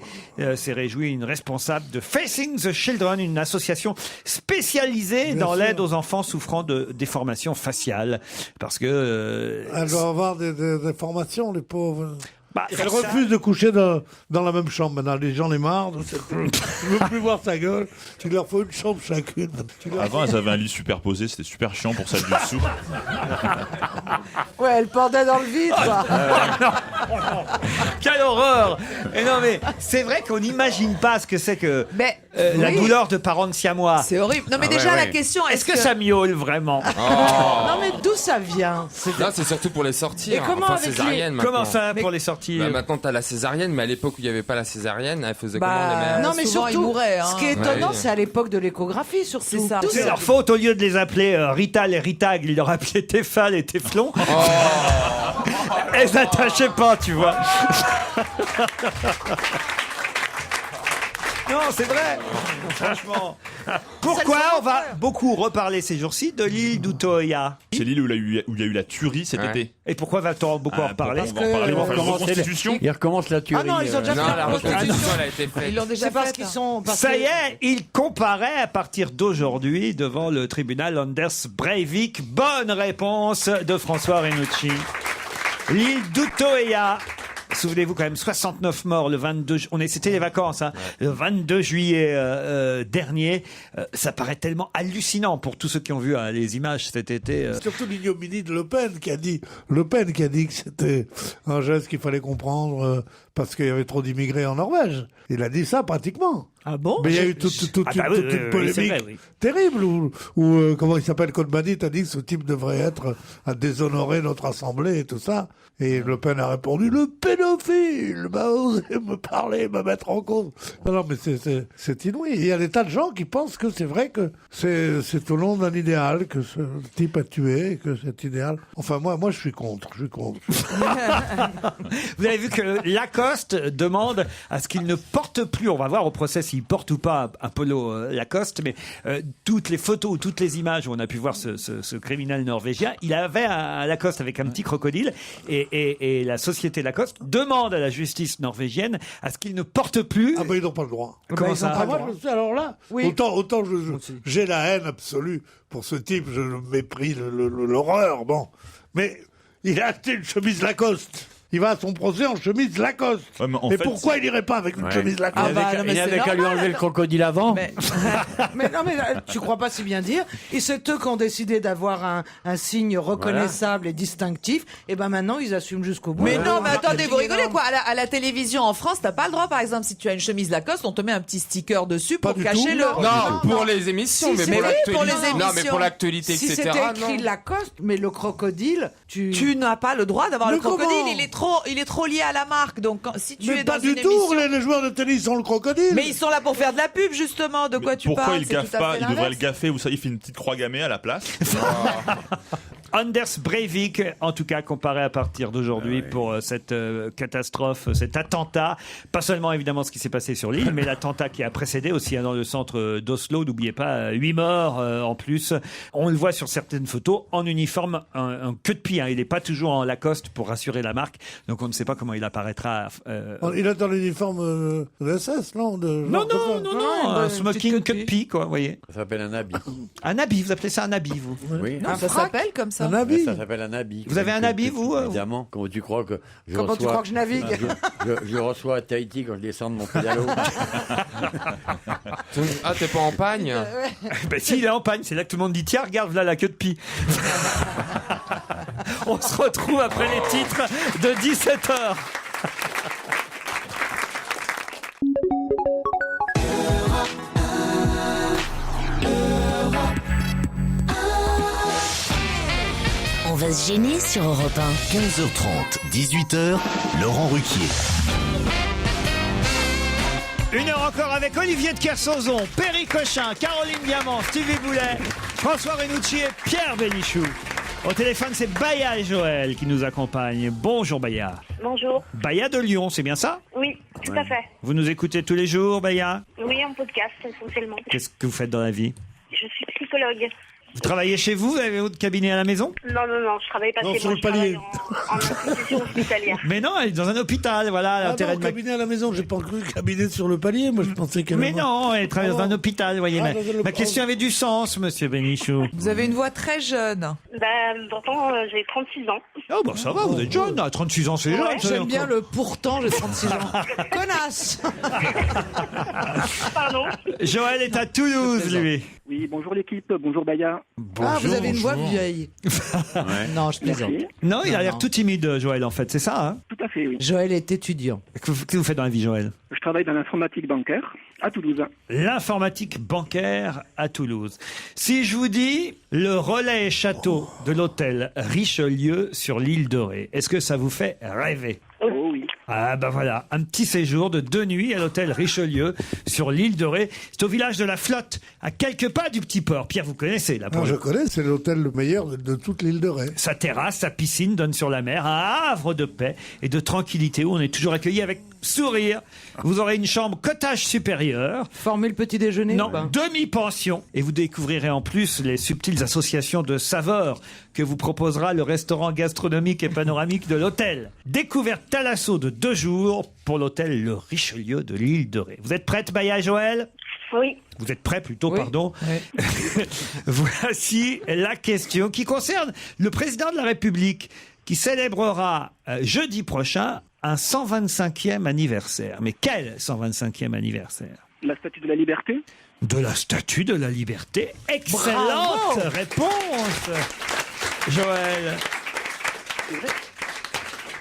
C'est réjoui une responsable de Facing the Children, une association spécialisée dans l'aide aux enfants souffrant de déformations faciales. Parce que... Elle doit avoir des formations, les pauvres. Elle refuse de coucher dans la même chambre. Maintenant, les gens les marrent. Tu ne veux plus voir sa gueule. Tu leur faut une chambre chacune. Avant, elles avaient un lit superposé. C'était super chiant pour celle du dessous. Ouais, elle pendait dans le vide, quoi. Quelle horreur! Et non, mais c'est vrai qu'on n'imagine pas ce que c'est que la douleur de parents de siamois. C'est horrible. Non, mais déjà, la question, est-ce que ça miaule vraiment? Non, mais d'où ça vient? Là, c'est surtout pour les sortir. Et comment avec césarienne, Comment ça, pour les sortir? Maintenant, t'as la césarienne, mais à l'époque où il n'y avait pas la césarienne, elle faisait comment les mères? Non, mais souvent, surtout, ils mouraient, hein. ce qui est étonnant, c'est à l'époque de l'échographie, surtout. C'est ça. C'est leur faute, au lieu de les appeler Rital et Ritag, ils leur appelaient Tefal et Teflon. Elles n'attachaient pas, tu vois. Non, c'est vrai. Franchement. Pourquoi on va beaucoup reparler ces jours-ci de l'île d'Utøya? C'est l'île où il y a eu la tuerie cet été. Et pourquoi va-t-on beaucoup en reparler? On va en parler, on va faire la reconstitution. Il recommence la tuerie. Ah non, ils ont déjà fait la reconstitution, elle a été faite. Ils l'ont déjà C'est parce fait. qu'ils sont... Ça y est, il comparaît à partir d'aujourd'hui devant le tribunal Anders Breivik. Bonne réponse de François Renucci. L'île d'Utøya Souvenez-vous quand même, 69 morts le 22 c'était les vacances, hein, le 22 juillet dernier. Ça paraît tellement hallucinant pour tous ceux qui ont vu les images cet été. Surtout l'ignominie de Le Pen qui a dit que c'était un geste qu'il fallait comprendre parce qu'il y avait trop d'immigrés en Norvège. Il a dit ça pratiquement. Ah bon? Mais il y a eu toute une polémique terrible où comment il s'appelle, Cohn-Bendit a dit que ce type devrait être à déshonorer notre assemblée et tout ça. Et Le Pen a répondu, le pédophile m'a osé me parler, me mettre en cause. Non, mais c'est inouï. Il y a des tas de gens qui pensent que c'est vrai que c'est au nom d'un idéal que ce type a tué, que cet idéal. Enfin, moi, je suis contre. Vous avez vu que Lacoste demande à ce qu'il ne porte plus, on va voir au procès s'il porte ou pas un polo Lacoste, mais toutes les photos ou toutes les images où on a pu voir ce criminel norvégien, il avait un Lacoste avec un petit crocodile et la société Lacoste demande à la justice norvégienne à ce qu'il ne porte plus. Ah ben ils n'ont pas le droit. Comment ça? Moi, je sais, alors là, oui. autant j'ai la haine absolue pour ce type, je le mépris, l'horreur, bon. Mais il a acheté une chemise Lacoste. Il va à son procès en chemise Lacoste. Ouais, mais pourquoi il irait pas avec une chemise Lacoste? Il n'avait qu'à lui enlever le crocodile avant. Mais non, mais tu crois pas si bien dire. Et c'est eux qui ont décidé d'avoir un signe reconnaissable et distinctif. Et ben maintenant, ils assument jusqu'au bout. Mais non, mais attendez, vous rigolez quoi? À la télévision en France, t'as pas le droit, par exemple, si tu as une chemise Lacoste, on te met un petit sticker dessus pour cacher le. Non, pour les émissions, Si, mais c'est pour oui, l'actualité. pour les Non, mais émissions. pour l'actualité, Si etc. c'était écrit non. Lacoste, mais le crocodile, Tu n'as pas le droit d'avoir Mais le crocodile, comment il est trop lié à la marque. Donc si tu Mais es pas dans du une tout, émission... les joueurs de tennis ont le crocodile. Mais ils sont là pour faire de la pub justement, de quoi tu Pourquoi parles? il C'est gaffe tout à pas? fait Il devrait le l'inverse. gaffer, vous savez, il fait une petite croix gammée à la place. Anders Breivik, en tout cas comparé à partir d'aujourd'hui pour cette catastrophe, cet attentat. Pas seulement évidemment ce qui s'est passé sur l'île, mais l'attentat qui a précédé aussi dans le centre d'Oslo. N'oubliez pas, 8 morts en plus. On le voit sur certaines photos en uniforme, un queue de pied. Il n'est pas toujours en Lacoste pour rassurer la marque, donc on ne sait pas comment il apparaîtra. Il est dans l'uniforme de SS, non? Non, un smoking queue de pied, quoi, vous voyez. Ça s'appelle un habit. Un habit, vous appelez ça un habit, vous? Oui. Non, ça s'appelle comme ça. Un habit. Ça s'appelle un habit. Vous avez un habit, vous? Évidemment. Comment tu crois que je Comment tu reçois... crois que je navigue? Je reçois à Tahiti quand je descends de mon pédalo. Ah, t'es pas en pagne? Ben si, il est en pagne, c'est là que tout le monde dit tiens, regarde là la queue de pie. On se retrouve après les titres de 17h. On va se gêner sur Europe 1. 15h30, 18h, Laurent Ruquier. Une heure encore avec Olivier de Kersauzon, Perry Cochin, Caroline Diamant, Stevie Boulet, François Renucci et Pierre Bénichou. Au téléphone, c'est Baya et Joël qui nous accompagnent. Bonjour Baya. Bonjour. Baya de Lyon, c'est bien ça? Oui, tout à fait. Vous nous écoutez tous les jours, Baya? Oui, en podcast, essentiellement. Qu'est-ce que vous faites dans la vie? Je suis psychologue. Vous travaillez chez vous? Vous avez votre cabinet à la maison? Non, je travaille pas Non, chez sur moi, le palier. je travaille en institution hospitalière. Mais non, elle est dans un hôpital, voilà l'intérêt Ah de non, cabinet à la maison, j'ai pas cru cabinet sur le palier, moi je pensais qu'elle Mais non, elle travaille dans un hôpital, vous voyez. Ah, Ma question avait du sens, monsieur Bénichou. Vous avez une voix très jeune. Pourtant, j'ai 36 ans. Oh, bah ça va, vous êtes jeune, à 36 ans, c'est jeune. ça, J'aime encore. bien le pourtant, j'ai 36 ans. Connasse. Pardon. Joël est à Toulouse, lui. Oui, bonjour l'équipe, bonjour Baya. Ah, vous avez une voix vieille. Non, je plaisante. Merci. Non, il a l'air tout timide, Joël, en fait, c'est ça, hein? Tout à fait, oui. Joël est étudiant. Qu'est-ce que vous faites dans la vie, Joël? Je travaille dans l'informatique bancaire à Toulouse. L'informatique bancaire à Toulouse. Si je vous dis le relais château de l'hôtel Richelieu sur l'île de Ré, est-ce que ça vous fait rêver? Oh oui. Ah ben voilà, un petit séjour de 2 nuits à l'hôtel Richelieu sur l'île de Ré. C'est au village de la Flotte, à quelques pas du petit port. Pierre, vous connaissez là. Non, je connais, c'est l'hôtel le meilleur de toute l'île de Ré. Sa terrasse, sa piscine donnent sur la mer, un havre de paix et de tranquillité où on est toujours accueilli avec sourire. Vous aurez une chambre cottage supérieur. Formule petit déjeuner? Non, ou pas demi-pension. Et vous découvrirez en plus les subtiles associations de saveurs que vous proposera le restaurant gastronomique et panoramique de l'hôtel. Découverte à l'assaut de 2 jours pour l'hôtel Le Richelieu de l'île de Ré. Vous êtes prête, Baya Joël? Oui. Vous êtes prêts plutôt, Oui. pardon. Voici la question qui concerne le président de la République qui célébrera jeudi prochain un 125e anniversaire. Mais quel 125e anniversaire? La Statue de la Liberté. De la Statue de la Liberté. Excellente réponse, Joël.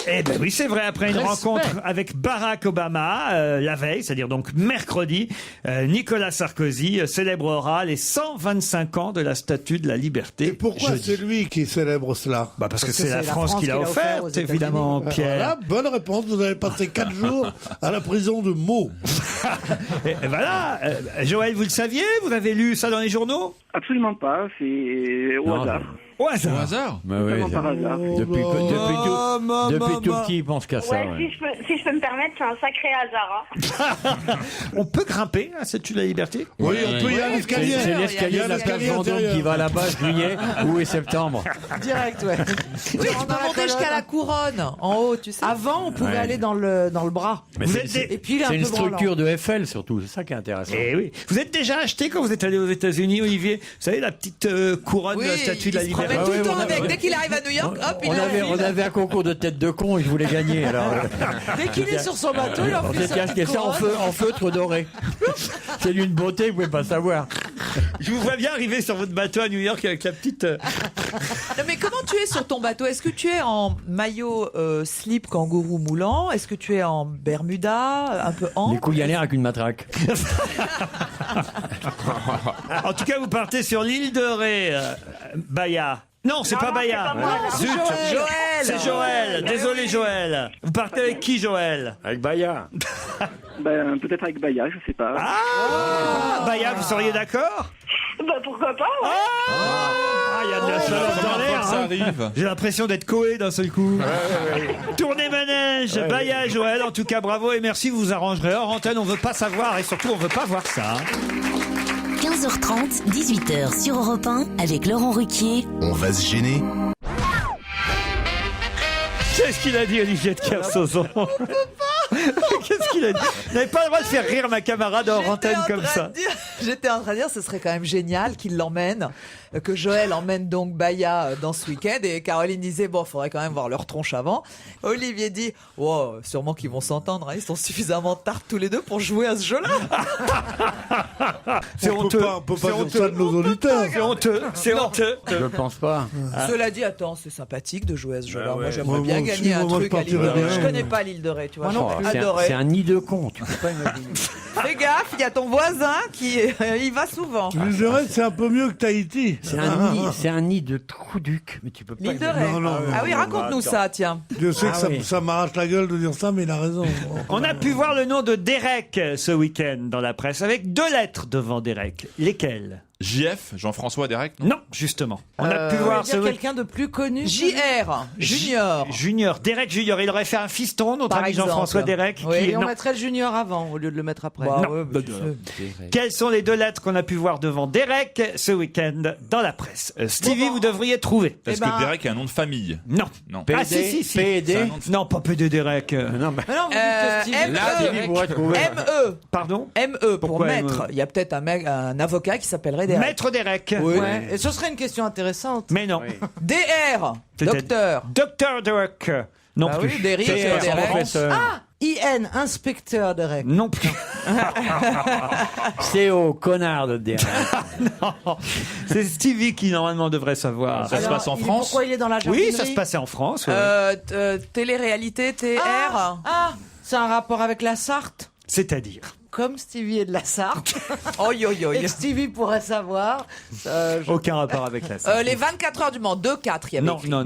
Eh ben oui, c'est vrai, après une rencontre avec Barack Obama, la veille, c'est-à-dire donc mercredi, Nicolas Sarkozy célébrera les 125 ans de la Statue de la Liberté. Et pourquoi c'est lui qui célèbre cela? Parce que c'est la France qui l'a offerte, évidemment, Pierre. Voilà, bonne réponse, vous avez passé 4 jours à la prison de Meaux. Et voilà, Joël, vous le saviez? Vous avez lu ça dans les journaux? Absolument pas, c'est au hasard. Au hasard. Au hasard. Bah ouais, Vraiment par hasard. depuis tout petit, il pense qu'à ça. Ouais, Ouais. si je peux me permettre, c'est un sacré hasard. Hein. On peut grimper à cette Statue de la Liberté? Oui, on peut y aller à l'escalier. C'est l'escalier de la place Vendôme qui va là-bas juillet, août et septembre. Direct, ouais. Oui, tu peux monter jusqu'à la couronne, en haut, tu sais. Avant, on pouvait Ouais. aller dans le bras. Mais Et puis, il est un c'est une peu branlant. structure de Eiffel surtout, c'est ça qui est intéressant. Eh oui. Vous êtes déjà acheté quand vous êtes allé aux États-Unis, Olivier? Vous savez, la petite couronne de la Statue de la il se promène Liberté? tout le temps on avec. avait- Dès qu'il arrive à New York, hop, il On avait un concours de tête de con et je voulais gagner. Alors, Dès qu'il est sur son bateau, il on enfile s'était sa acheté petite ça couronne. en feutre doré. C'est d'une beauté, vous pouvez pas savoir. Je vous vois bien arriver sur votre bateau à New York avec la petite... Non, mais comment tu es sur ton bateau? Est-ce que tu es en maillot slip kangourou moulant? Est-ce que tu es en bermuda, un peu Les ample? couilles à l'air avec une matraque. En tout cas, vous partez sur l'île de Ré, Baya. Non, c'est pas Baya. c'est pas moi, non. Zut. Joël. C'est Joël. Désolé, Joël. Vous partez avec qui, Joël? Avec Baya. Ben, peut-être avec Baya, je sais pas. Ah, Baya, vous seriez d'accord? Bah pourquoi pas, ouais. Ah, il y a de la chaleur dans l'air. Ça hein. arrive. J'ai l'impression d'être Coé d'un seul coup. Tournez manège, Baya, Joël. En tout cas, bravo et merci. Vous vous arrangerez hors antenne. On veut pas savoir et surtout, on veut pas voir ça. 15h30, 18h sur Europe 1 avec Laurent Ruquier. On va se gêner. Qu'est-ce qu'il a dit, Olivier de Kersauzon? Qu'est-ce qu'il a dit? Vous n'avez pas le droit de faire rire ma camarade hors antenne comme ça. J'étais en train de dire, ce serait quand même génial qu'il l'emmène, que Joël emmène donc Baya dans ce week-end, et Caroline disait, bon, faudrait quand même voir leur tronche avant. Olivier dit, wow, sûrement qu'ils vont s'entendre, hein, ils sont suffisamment tartes tous les deux pour jouer à ce jeu-là. C'est honteux. On peut pas dire ça de nos auditeurs. C'est honteux. C'est honteux. Je pense pas. Cela dit, attends, c'est sympathique de jouer à ce jeu-là. ouais. Moi, j'aimerais Moi bien aussi, gagner un moi, je truc à l'île de partirais Ré. bien. Je connais pas l'île de Ré, tu vois. Non, Adoré. c'est un nid de con, tu peux pas imaginer. Fais gaffe, il y a ton voisin qui y va souvent. L'île de Ré, c'est un peu mieux que Tahiti. C'est un nid de trou-duc, mais tu peux pas. L'île de Ré. Non, non, Ah oui, raconte-nous ça, tiens. Je sais que Ah oui. ça m'arrache la gueule de dire ça, mais il a raison. On a pu voir le nom de Derek ce week-end dans la presse avec 2 lettres devant Derek. Lesquelles? JF, Jean-François Derek, non? Non, justement. On a pu Vous voir voulez ce dire week-end. quelqu'un de plus connu? JR, Junior. Junior, Derek Junior. Il aurait fait un fiston, notre Par ami exemple. Jean-François Derek. Oui, qui- Et on non. mettrait le junior avant au lieu de le mettre après. Bah Non. ouais, bah, tu sais. Quelles sont les 2 lettres qu'on a pu voir devant Derek ce week-end dans la presse? Stevie, vous devriez trouver. Parce que Derek a un nom de famille. Non. Non. Ah si. PD. C'est un nom de- Non, pas PD Derek. Non, mais Mais non, vous dites que Stevie- ME. Stevie pourrait trouver. ME. Pardon? ME pour Pourquoi maître. ME? Il y a peut-être un avocat qui s'appellerait Derek. Maître Derek. Oui. Ouais. Et ce serait une question intéressante. Mais non. DR. C'est-à-dire- Docteur. Docteur Derek. Non Ah plus. oui, Derek, TR, Derek. professeur. Ah, IN, inspecteur de règles. Non plus. CO, connard de Derek. Non. C'est Stevie qui normalement devrait savoir. Ça se passe en il- France? Pourquoi il est dans la jardinerie? Oui, ça se passait en France. ouais. Télé-réalité, TR. Ah, c'est un rapport avec la Sarthe. C'est-à-dire. Comme Stevie est de la Sarthe. Oi, oi, oi. Et que Stevie pourrait savoir. Aucun rapport avec la Sarthe. Les 24 heures du Mans, 2-4, il y avait Non, écrit. non.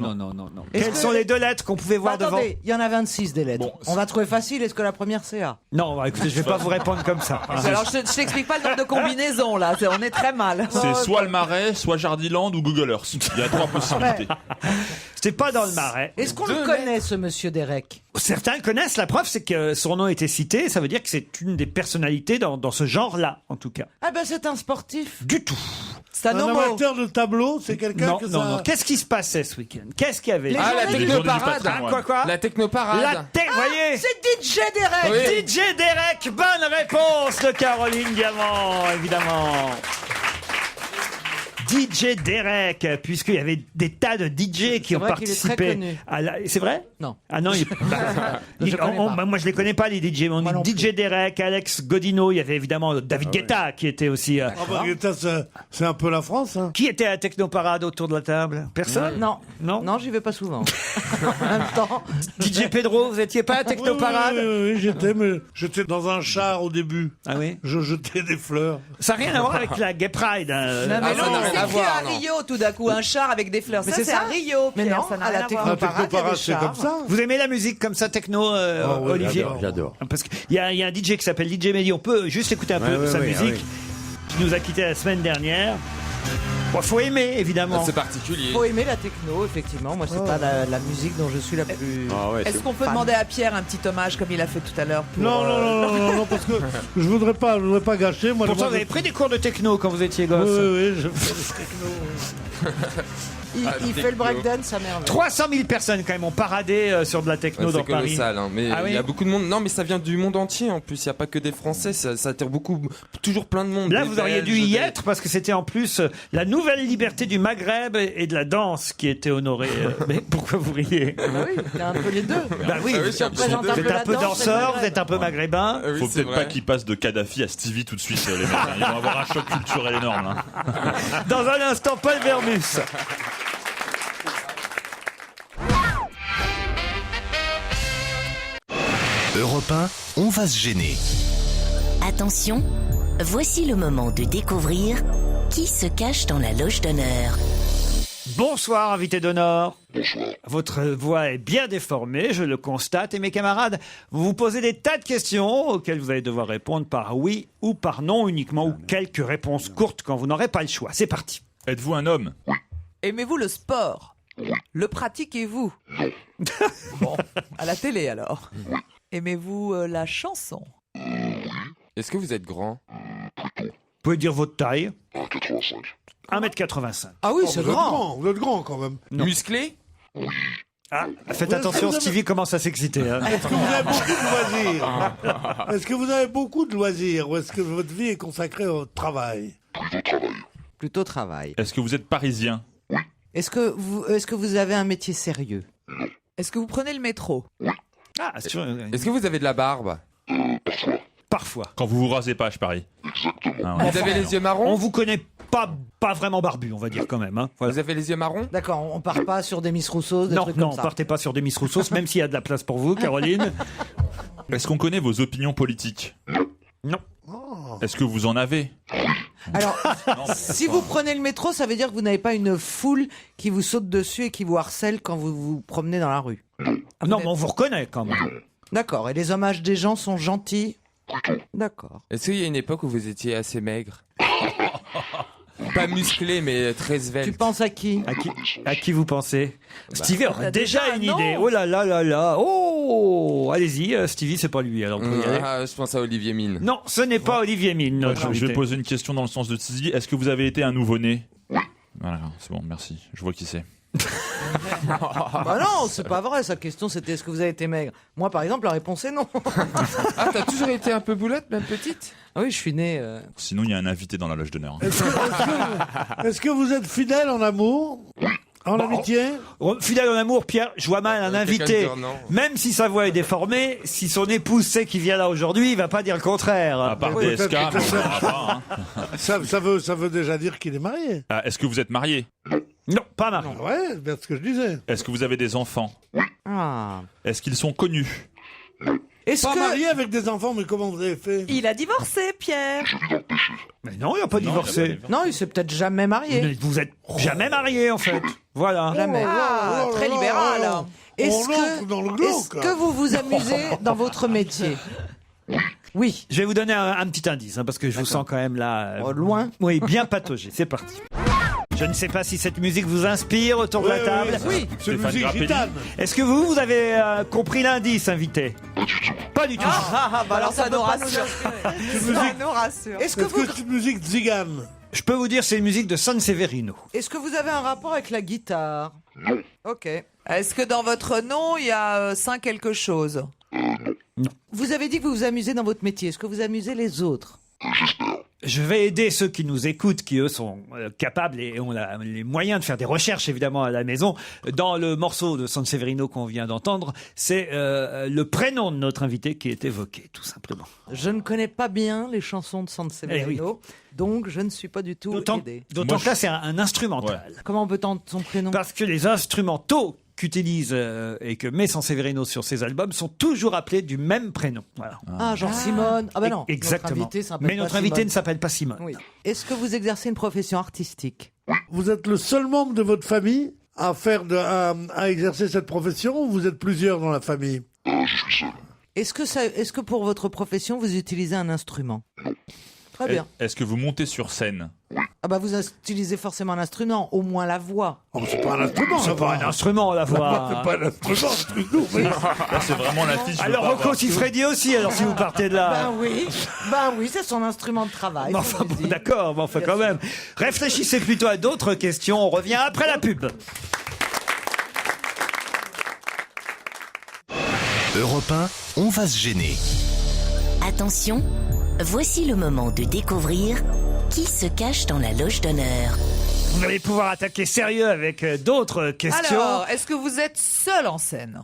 Est-ce Quelles que- sont les 2 lettres qu'on pouvait voir devant? Attendez, il y en a 26 des lettres. Bon, on va trouver facile. Est-ce que la première c'est A? Non, bah, écoutez, je vais pas vous répondre comme ça. Alors, je t'explique pas le nombre de combinaisons, là. On est très mal. C'est soit le Marais, soit Jardiland ou Google Earth. Il y a 3 possibilités. C'était pas dans le Marais. Est-ce qu'on le connaît, ce monsieur Derek? Certains le connaissent. La preuve, c'est que son nom a été cité. Ça veut dire que c'est une des personnalités dans ce genre-là, en tout cas. Ah ben c'est un sportif. Du tout. C'est Un amateur de tableau, c'est quelqu'un Non, que non, ça... non. Qu'est-ce qui se passait ce week-end? Qu'est-ce qu'il y avait? Ah, la Les journées du technoparade. patrimoine. Quoi La technoparade. voyez? C'est DJ Derek. Oui. DJ Derek, bonne réponse de Caroline Diamant, évidemment. DJ Derek, puisqu'il y avait des tas de DJ qui ont vrai qu'il est très participé. connu. C'est vrai? Non. Ah non, Je connais pas. moi je les connais pas les DJ, mais on dit DJ Derek, Alex Godino, il y avait évidemment David Guetta qui était aussi. Guetta, c'est un peu la France. Hein. Qui était à Technoparade autour de la table? Personne? Non. Non, j'y vais pas souvent. En même temps. DJ Pedro, vous étiez pas à Technoparade? Oui, j'étais dans un char au début. Ah oui? Je jetais des fleurs. Ça n'a rien à voir avec la Gay Pride. Non, mais non, c'est écrit à Rio tout d'un coup, un char avec des fleurs. Mais Ça, c'est à Rio. Mais Pierre, non, ça n'a à rien la à voir. Technoparade, c'est comme ça. Vous aimez la musique comme ça, techno, oui, Olivier? J'adore. Parce qu'il y a un DJ qui s'appelle DJ Mehdi. On peut juste écouter un peu sa musique, qui nous a quittés la semaine dernière. Bon, faut aimer, évidemment. C'est particulier. Faut aimer la techno, effectivement. Moi, c'est pas la musique dont je suis la plus. Est-ce qu'on peut demander à Pierre un petit hommage comme il a fait tout à l'heure pour, Non, parce que je voudrais pas gâcher. Moi, Pourtant, vous avez pris des cours de techno quand vous étiez gosse. Oui, je fais des techno. Il fait le breakdance, sa mère. 300 000 personnes quand même ont paradé sur de la techno dans C'est Paris. colossal, hein, mais Ah oui il y a beaucoup de monde. Non, mais ça vient du monde entier en plus. Il n'y a pas que des Français. Ça attire toujours plein de monde. Là, Des vous auriez dû Belges, y être parce que c'était en plus la nouvelle liberté du Maghreb et de la danse qui était honorée. Mais pourquoi vous riez? Bah oui, il y a un peu les deux. Bah oui, Ah oui, vous êtes un peu danseur, vous êtes un peu maghrébin. Oui, Faut c'est peut-être pas vrai. qu'ils passent de Kadhafi à Stevie tout de suite, les mecs. Ils vont avoir un choc culturel énorme. Là. Dans un instant, Paul Vermus. Europe 1, on va se gêner. Attention, voici le moment de découvrir qui se cache dans la loge d'honneur. Bonsoir, invité d'honneur. Bonsoir. Votre voix est bien déformée, je le constate, et mes camarades, vous vous posez des tas de questions auxquelles vous allez devoir répondre par oui ou par non uniquement, ou quelques réponses courtes quand vous n'aurez pas le choix. C'est parti. Êtes-vous un homme? Aimez-vous le sport? Le pratiquez-vous? Bon, à la télé alors. Aimez-vous la chanson? Est-ce que vous êtes grand? Vous pouvez dire votre taille? 1m85. Ah oui, c'est grand. Vous êtes grand quand même. Non. Musclé? Ah, faites attention, Stevie commence à s'exciter. Hein. Est-ce que vous avez beaucoup de loisirs? Est-ce que vous avez beaucoup de loisirs ou est-ce que votre vie est consacrée au travail? Plutôt travail. Est-ce que vous êtes parisien? Est-ce que vous avez un métier sérieux? Est-ce que vous prenez le métro? Ah, c'est sûr. Est-ce que vous avez de la barbe? Parfois. Quand vous vous rasez pas, je parie. Ah, ouais. Vous avez les yeux marrons? On vous connaît pas vraiment barbu, on va dire quand même. Hein. Voilà. Vous avez les yeux marrons? D'accord, on part pas sur des Miss Rousseau, des trucs Non, comme ça. partez pas sur des Miss Rousseau, même s'il y a de la place pour vous, Caroline. Est-ce qu'on connaît vos opinions politiques? Non. Est-ce que vous en avez? Alors, si vous prenez le métro, ça veut dire que vous n'avez pas une foule qui vous saute dessus et qui vous harcèle quand vous vous promenez dans la rue. Non, mais on vous reconnaît quand même. D'accord, et les hommages des gens sont gentils? D'accord. Est-ce qu'il y a une époque où vous étiez assez maigre? Pas musclé, mais très svelte. Tu penses à qui? À qui vous pensez? Stevie aurait déjà une un idée. nom. Oh là là là là. Oh, allez-y, Stevie, c'est pas lui. Alors, vous pouvez y aller. Je pense à Olivier Mine. Non, ce n'est pas Olivier Mine. notre Je invité. vais poser une question dans le sens de Stevie. Est-ce que vous avez été un nouveau-né? Voilà, c'est bon, merci. Je vois qui c'est. Bah non, c'est pas vrai. Sa question, c'était est-ce que vous avez été maigre? Moi, par exemple, la réponse est non. Ah, t'as toujours été un peu boulotte, même petite? Ah oui, je suis né. Sinon, il y a un invité dans la loge d'honneur. Est-ce que vous êtes fidèle en amour? En amitié? Fidèle en amour, Pierre, je vois mal un invité. dire non. Même si sa voix est déformée, si son épouse sait qu'il vient là aujourd'hui, il va pas dire le contraire. À part Oui, DSK, peut-être mais que on verra pas, hein. Ça veut déjà dire qu'il est marié. Ah, est-ce que vous êtes marié? Non, pas marié. Ouais, c'est bien ce que je disais. Est-ce que vous avez des enfants? Ah. Est-ce qu'ils sont connus? Est-ce Pas que marié avec des enfants, mais comment vous avez fait? Il a divorcé, Pierre. Mais non, il n'a pas divorcé. non, il s'est peut-être jamais marié. Vous êtes jamais marié en fait. Voilà. Jamais. Ah, Oh là très là libéral. là. Est-ce On entre dans le glauque, est-ce là. que vous vous amusez dans votre métier? Oui. Je vais vous donner un petit indice, hein, parce que je vous sens quand même là. Loin. Oui, bien pataugé. C'est parti. Je ne sais pas si cette musique vous inspire autour de la table. Oui, c'est une Stéphane musique Grappelli. gitane. Est-ce que vous avez compris l'indice, invité? Pas du tout. Bah alors ça nous rassure. C'est une Ça musique- nous rassure. Est-ce que Est-ce vous, que c'est une musique zigane? Je peux vous dire, c'est une musique de San Severino. est-ce que vous avez un rapport avec la guitare? Ok. Est-ce que dans votre nom, il y a Saint quelque chose? Vous avez dit que vous vous amusez dans votre métier. Est-ce que vous amusez les autres? je vais aider ceux qui nous écoutent, qui eux sont capables et ont les moyens de faire des recherches évidemment à la maison. Dans le morceau de Sanseverino qu'on vient d'entendre, c'est le prénom de notre invité qui est évoqué, tout simplement. Je ne connais pas bien les chansons de Sanseverino, donc je ne suis pas du tout aidé. D'autant que là, c'est un instrumental. Ouais. Comment on peut entendre son prénom? Parce que les instrumentaux qu'utilise et que met Sanseverino sur ses albums sont toujours appelés du même prénom. Voilà. Ah, genre Simone. Ah ben non. Exactement. Mais notre invité ne s'appelle pas Simone. Oui. Est-ce que vous exercez une profession artistique? Vous êtes le seul membre de votre famille à à exercer cette profession, ou vous êtes plusieurs dans la famille? Je suis seul. Est-ce que pour votre profession, vous utilisez un instrument? Très bien. Est-ce que vous montez sur scène? Ah bah vous utilisez forcément un instrument, au moins la voix. Oh, c'est pas un instrument. C'est pas un instrument, la voix. C'est pas un instrument, c'est truc lourd. Là, c'est vraiment la fiche. Alors Rocco Siffredi aussi, alors si vous partez de là. Ben oui, c'est son instrument de travail. Mais enfin, bon, d'accord, mais enfin quand même. Réfléchissez plutôt à d'autres questions, on revient après la pub. Europe 1, on va se gêner. Attention, voici le moment de découvrir qui se cache dans la loge d'honneur. Vous allez pouvoir attaquer sérieux avec d'autres questions. Alors, est-ce que vous êtes seul en scène?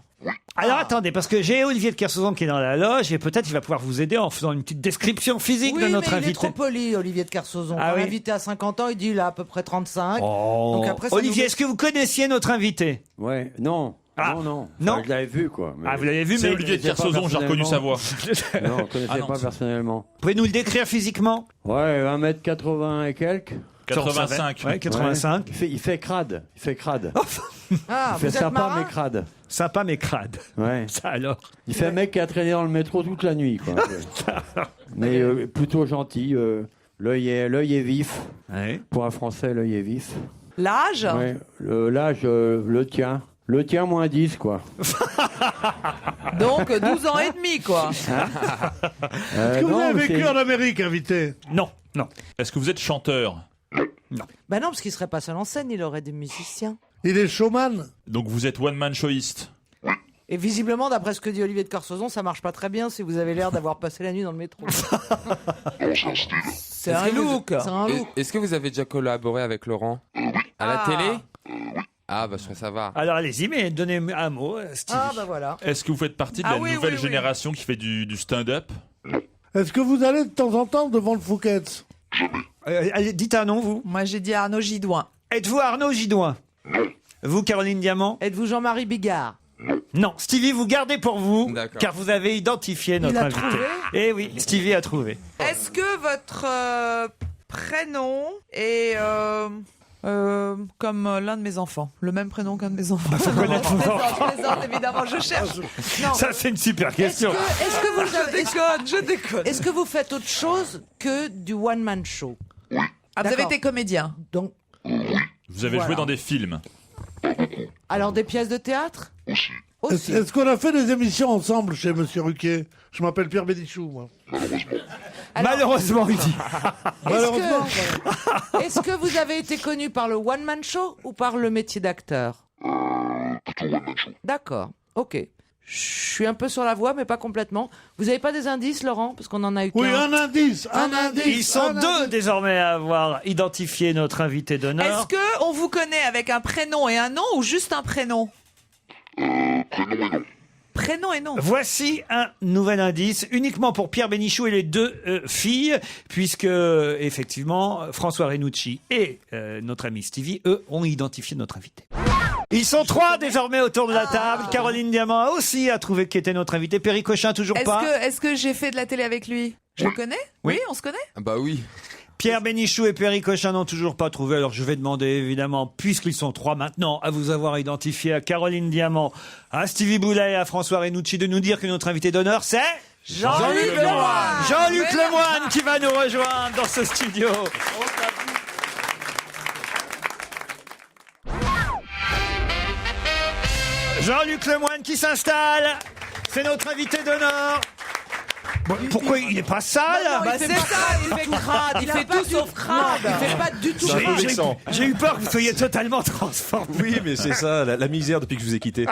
Alors attendez, parce que j'ai Olivier de Kersauzon qui est dans la loge et peut-être il va pouvoir vous aider en faisant une petite description physique de notre mais invité. il est trop poli, Olivier de Kersauzon. Ah Quand oui. l'invité a 50 ans, il dit il a à peu près 35. Oh. Donc après, ça Olivier, nous- est-ce que vous connaissiez notre invité? Ouais, non. Non. Non. Enfin, je l'avais vu, quoi. Ah, vous l'avez vu, C'est mais Olivier de Kersauzon, j'ai reconnu sa voix. Non, on ne connaissait pas personnellement. Vous pouvez nous le décrire physiquement? Ouais, 1m80 et quelques. 85. Ouais, 85. Ouais. Il fait crade. Il fait crade. Ah, il fait vous êtes sympa marin mais crade. Sympa mais crade. Ouais. Ça alors. Il fait un mec qui a traîné dans le métro toute la nuit, quoi. Mais plutôt gentil. L'œil est vif. Ouais. Pour un Français, l'œil est vif. L'âge? Ouais. L'âge, le tien. Le tien moins 10, quoi. Donc 12 ans et demi, quoi. Est-ce que vous non, avez mais vécu c'est- en Amérique, invité? Non, non. Est-ce que vous êtes chanteur? Ben non, parce qu'il serait pas seul en scène, il aurait des musiciens. Il est showman? Donc vous êtes one-man showiste? Et visiblement, d'après ce que dit Olivier de Kersauzon, ça marche pas très bien si vous avez l'air d'avoir passé la nuit dans le métro. C'est un look. C'est un look. Est-ce que vous avez déjà collaboré avec Laurent? À la télé? Ah, bah, je crois que ça va. Alors allez-y, mais donnez un mot, Stevie. Ah bah voilà. Est-ce que vous faites partie de la nouvelle génération qui fait du stand-up? Est-ce que vous allez de temps en temps devant le Fouquet's? Allez, dites un nom, vous. Moi, j'ai dit Arnaud Gidouin. Êtes-vous Arnaud Gidouin? Vous, Caroline Diamant? Êtes-vous Jean-Marie Bigard? Non, Stevie, vous gardez pour vous, D'accord. car vous avez identifié notre a invité. trouvé Eh oui, Stevie a trouvé. Est-ce que votre prénom est comme l'un de mes enfants? Le même prénom qu'un de mes enfants? Faut connaître vos enfants. Je plaisante, évidemment, je cherche. Non. Ça, c'est une super question. Est-ce que vous avez- Je déconne. Est-ce que vous faites autre chose que du one-man show? Ah, vous avez D'accord. été comédien? Donc, Vous avez joué dans des films? alors des pièces de théâtre? Aussi. Est-ce qu'on a fait des émissions ensemble chez Monsieur Ruquier? Je m'appelle Pierre Bénichou, moi. Malheureusement, il dit. Malheureusement. Est-ce que vous avez été connu par le one-man show ou par le métier d'acteur? D'accord, ok. Je suis un peu sur la voie, mais pas complètement. Vous n'avez pas des indices, Laurent? Parce qu'on en a eu qu'un. Oui, un indice. Ils sont deux désormais à avoir identifié notre invité d'honneur. Est-ce que on vous connaît avec un prénom et un nom ou juste un prénom? Prénom et nom. Voici un nouvel indice, uniquement pour Pierre Bénichou et les deux filles, puisque effectivement François Renucci et notre ami Stevie, eux, ont identifié notre invité. Ils sont trois désormais autour de la table. Caroline Diamant a aussi trouvé qui était notre invité. Perry Cochin, toujours pas. Est-ce que j'ai fait de la télé avec lui? Je le connais? Oui, on se connaît? Bah oui. Pierre Bénichou et Perry Cochin n'ont toujours pas trouvé. Alors je vais demander évidemment, puisqu'ils sont trois maintenant, à vous avoir identifié, à Caroline Diamant, à Stevie Boulet et à François Renucci, de nous dire que notre invité d'honneur, c'est Jean-Luc Lemoyne. Jean-Luc Lemoyne qui va nous rejoindre dans ce studio. Jean-Luc Lemoyne qui s'installe. C'est notre invité d'honneur. Bon, pourquoi il n'est pas sale? Bah c'est ça, il fait crade, il fait tout sauf crade. Il fait pas du tout crade. J'ai eu peur que vous soyez totalement transformé. Oui, mais c'est ça, la misère depuis que je vous ai quitté.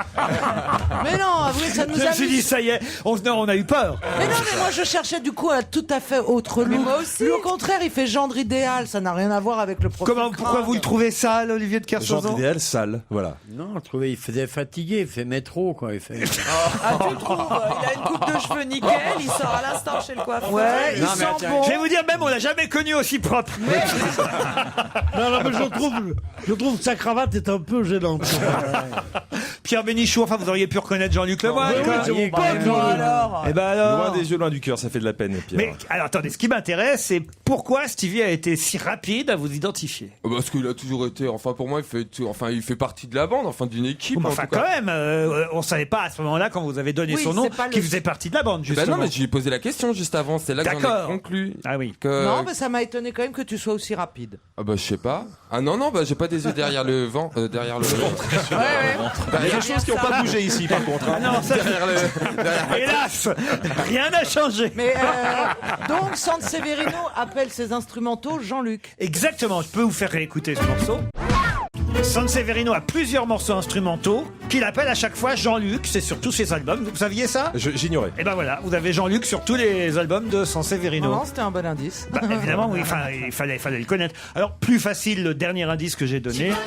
Mais non, avouez, ça nous Je me suis dit, ça y est, on a eu peur. Mais non, mais moi je cherchais du coup un tout à fait autre look. moi aussi. Lui, au contraire, il fait gendre idéal, ça n'a rien à voir avec le profil. Pourquoi vous le trouvez sale, Olivier de Kersauzon? Genre idéal, sale, voilà. Non, je trouvais il faisait fatigué, il fait métro, quoi. Il fait... Ah, tu trouves? Il a une coupe de cheveux nickel, il sort à l'instant chez le coiffeur. Ouais, il Non, sent mais bon. je vais vous dire, même on l'a jamais connu aussi propre. Non, mais je trouve que sa cravate est un peu gênante. Pierre Bénichou, enfin vous auriez pu reconnaître Jean-Luc Lemoyne. Oui, c'est mon pote. Et ben alors. Loin des yeux, loin du cœur, ça fait de la peine, Pierre. Mais alors attendez, ce qui m'intéresse, c'est pourquoi Stevie a été si rapide à vous identifier. Parce qu'il a toujours été, enfin pour moi, il fait partie de la bande, enfin d'une équipe. Mais en enfin tout cas. quand même, on savait pas à ce moment-là quand vous avez donné Oui, son nom c'est pas qu'il le- faisait partie de la bande Bah justement. non, mais j'ai posé la question juste avant, c'est là que j'en ai D'accord. conclu. Ah oui. Non, mais ça m'a étonné quand même que tu sois aussi rapide. Ah bah je sais pas. Ah non, bah j'ai pas des yeux derrière le vent, derrière le ventre. Il y a des choses qui n'ont pas bougé ici, par contre. Ah non, ça, hélas, rien n'a changé. Mais donc, Sanseverino appelle ses instrumentaux Jean-Luc. Exactement, je peux vous faire réécouter ce morceau. Sanseverino a plusieurs morceaux instrumentaux qu'il appelle à chaque fois Jean-Luc, c'est sur tous ses albums. Vous saviez ça? J'ignorais. Et ben voilà, vous avez Jean-Luc sur tous les albums de Sanseverino. Non, c'était un bon indice. Bah, évidemment, oui, enfin, il fallait le connaître. Alors, plus facile, le dernier indice que j'ai donné. Bah